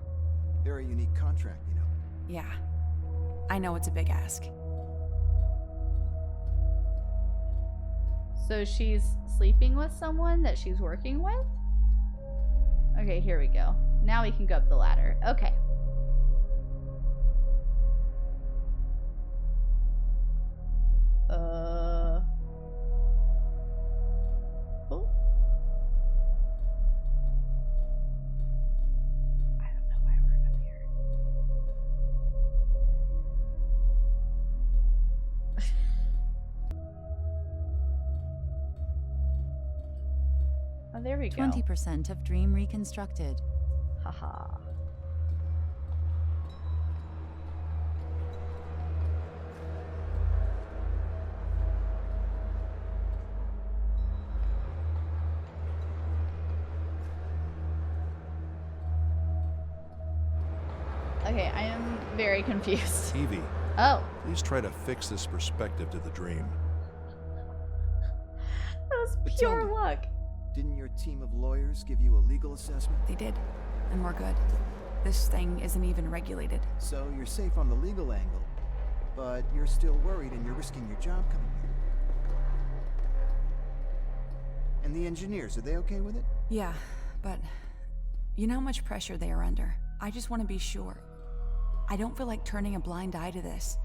very unique contract, you know. Yeah. I know it's a big ask. So she's sleeping with someone that she's working with? Okay, here we go. Now we can go up the ladder. Okay. Oh. I don't know why we're up here. Oh, there we go. 20% of dream reconstructed. Haha. Okay, I am very confused. Evie. Oh. Please try to fix this perspective to the dream. That was But tell pure me, luck. Didn't your team of lawyers give you a legal assessment? They did, and we're good. This thing isn't even regulated. So you're safe on the legal angle, but you're still worried and you're risking your job coming here. And the engineers, are they okay with it? Yeah, but you know how much pressure they are under. I just want to be sure. I don't feel like turning a blind eye to this.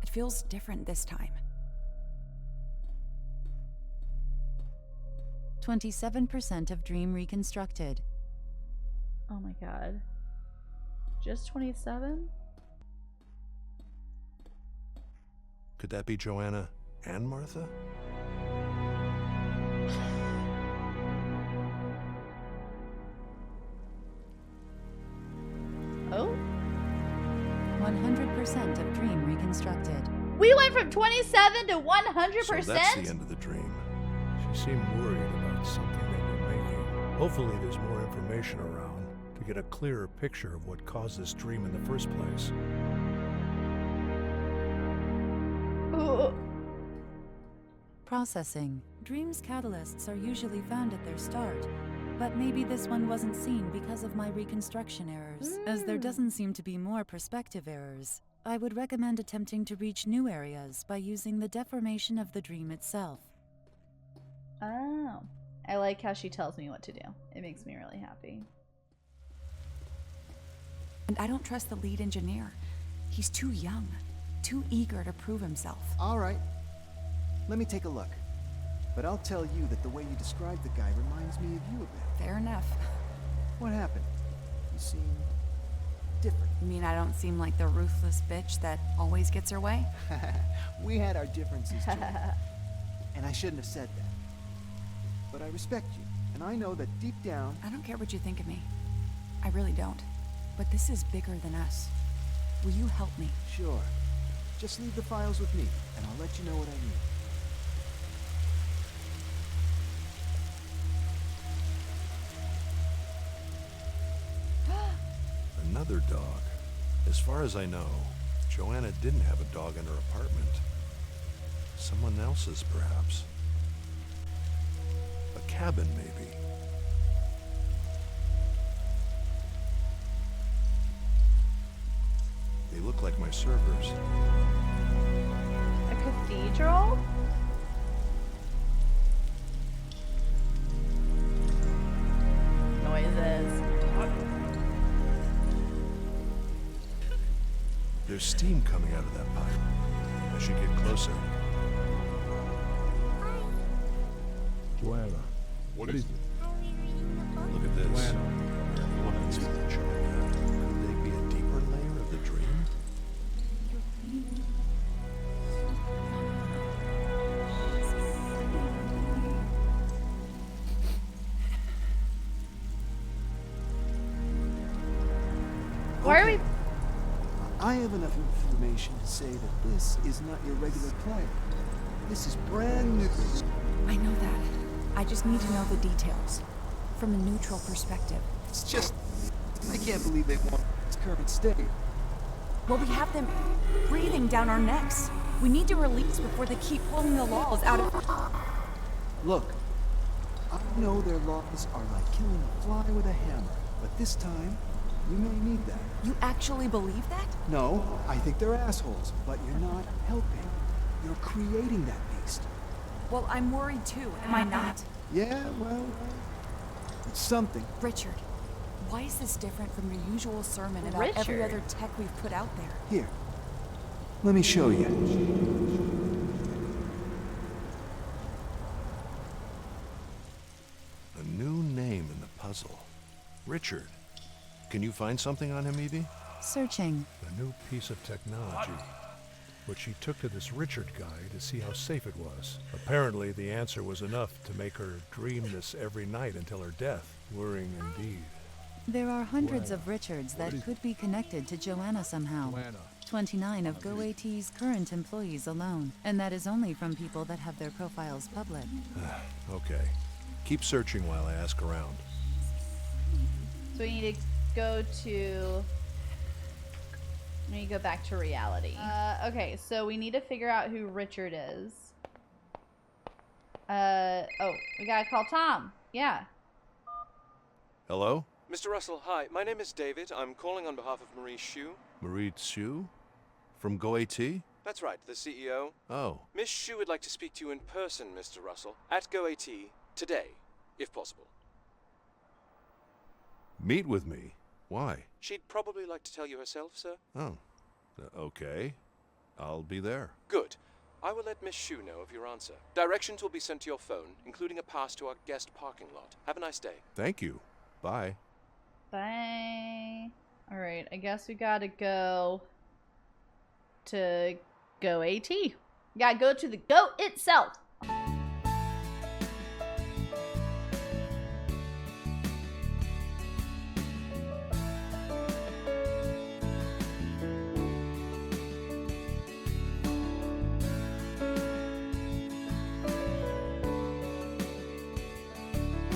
It feels different this time. 27% of dream reconstructed. Oh my god. Just 27? Could that be Joanna and Martha? Oh? 100% of dream reconstructed. We went from 27 to 100%? So that's the end of the dream. She seemed worried about something they were making. Hopefully there's more information around to get a clearer picture of what caused this dream in the first place. Ooh. Processing. Dreams catalysts are usually found at their start, but maybe this one wasn't seen because of my reconstruction errors. As there doesn't seem to be more perspective errors, I would recommend attempting to reach new areas by using the deformation of the dream itself. Oh. I like how she tells me what to do. It makes me really happy. And I don't trust the lead engineer. He's too young, too eager to prove himself. All right. Let me take a look. But I'll tell you that the way you described the guy reminds me of you a bit. Fair enough. What happened? You seem different. You mean I don't seem like the ruthless bitch that always gets her way? We had our differences too. And I shouldn't have said that. But I respect you, and I know that deep down... I don't care what you think of me. I really don't. But this is bigger than us. Will you help me? Sure. Just leave the files with me, and I'll let you know what I need. Another dog. As far as I know, Joanna didn't have a dog in her apartment. Someone else's, perhaps. A cabin, maybe. They look like my servers. A cathedral? Noises. There's steam coming out of that pipe. I should get closer. Joanna, what is it? Look at this. Woman's picture. Could they be a deeper layer of the dream? Why are we... I have enough information to say that this is not your regular player. This is brand new. I know that. I just need to know the details. From a neutral perspective. It's just... I can't believe they want its current state. Well, we have them breathing down our necks. We need to release before they keep pulling the laws out of... Look, I know their laws are like killing a fly with a hammer, but this time, you may need that. You actually believe that? No, I think they're assholes, but you're not helping. You're creating that beast. Well, I'm worried too, am I not? Yeah, well, it's something. Richard, why is this different from your usual sermon about every other tech we've put out there? Here, let me show you. A new name in the puzzle. Richard. Can you find something on him, Evie? Searching. A new piece of technology, which she took to this Richard guy to see how safe it was. Apparently, the answer was enough to make her dream this every night until her death. Worrying indeed. There are hundreds of Richards that could be connected to Joanna somehow. 29 of GoAT's current employees alone, and that is only from people that have their profiles public. Okay. Keep searching while I ask around. So we need to go to... Let me go back to reality. Okay, so we need to figure out who Richard is. Oh, we gotta call Tom. Yeah. Hello? Mr. Russell, hi. My name is David. I'm calling on behalf of Marie Xu. Marie Xu? From GoAT? That's right, the CEO. Oh. Miss Xu would like to speak to you in person, Mr. Russell, at GoAT today, if possible. Meet with me? Why? She'd probably like to tell you herself, sir. Oh. Okay. I'll be there. Good. I will let Miss Xu know of your answer. Directions will be sent to your phone, including a pass to our guest parking lot. Have a nice day. Thank you. Bye. Bye. Alright, I guess we gotta go to GoAT. We gotta go to the goat itself.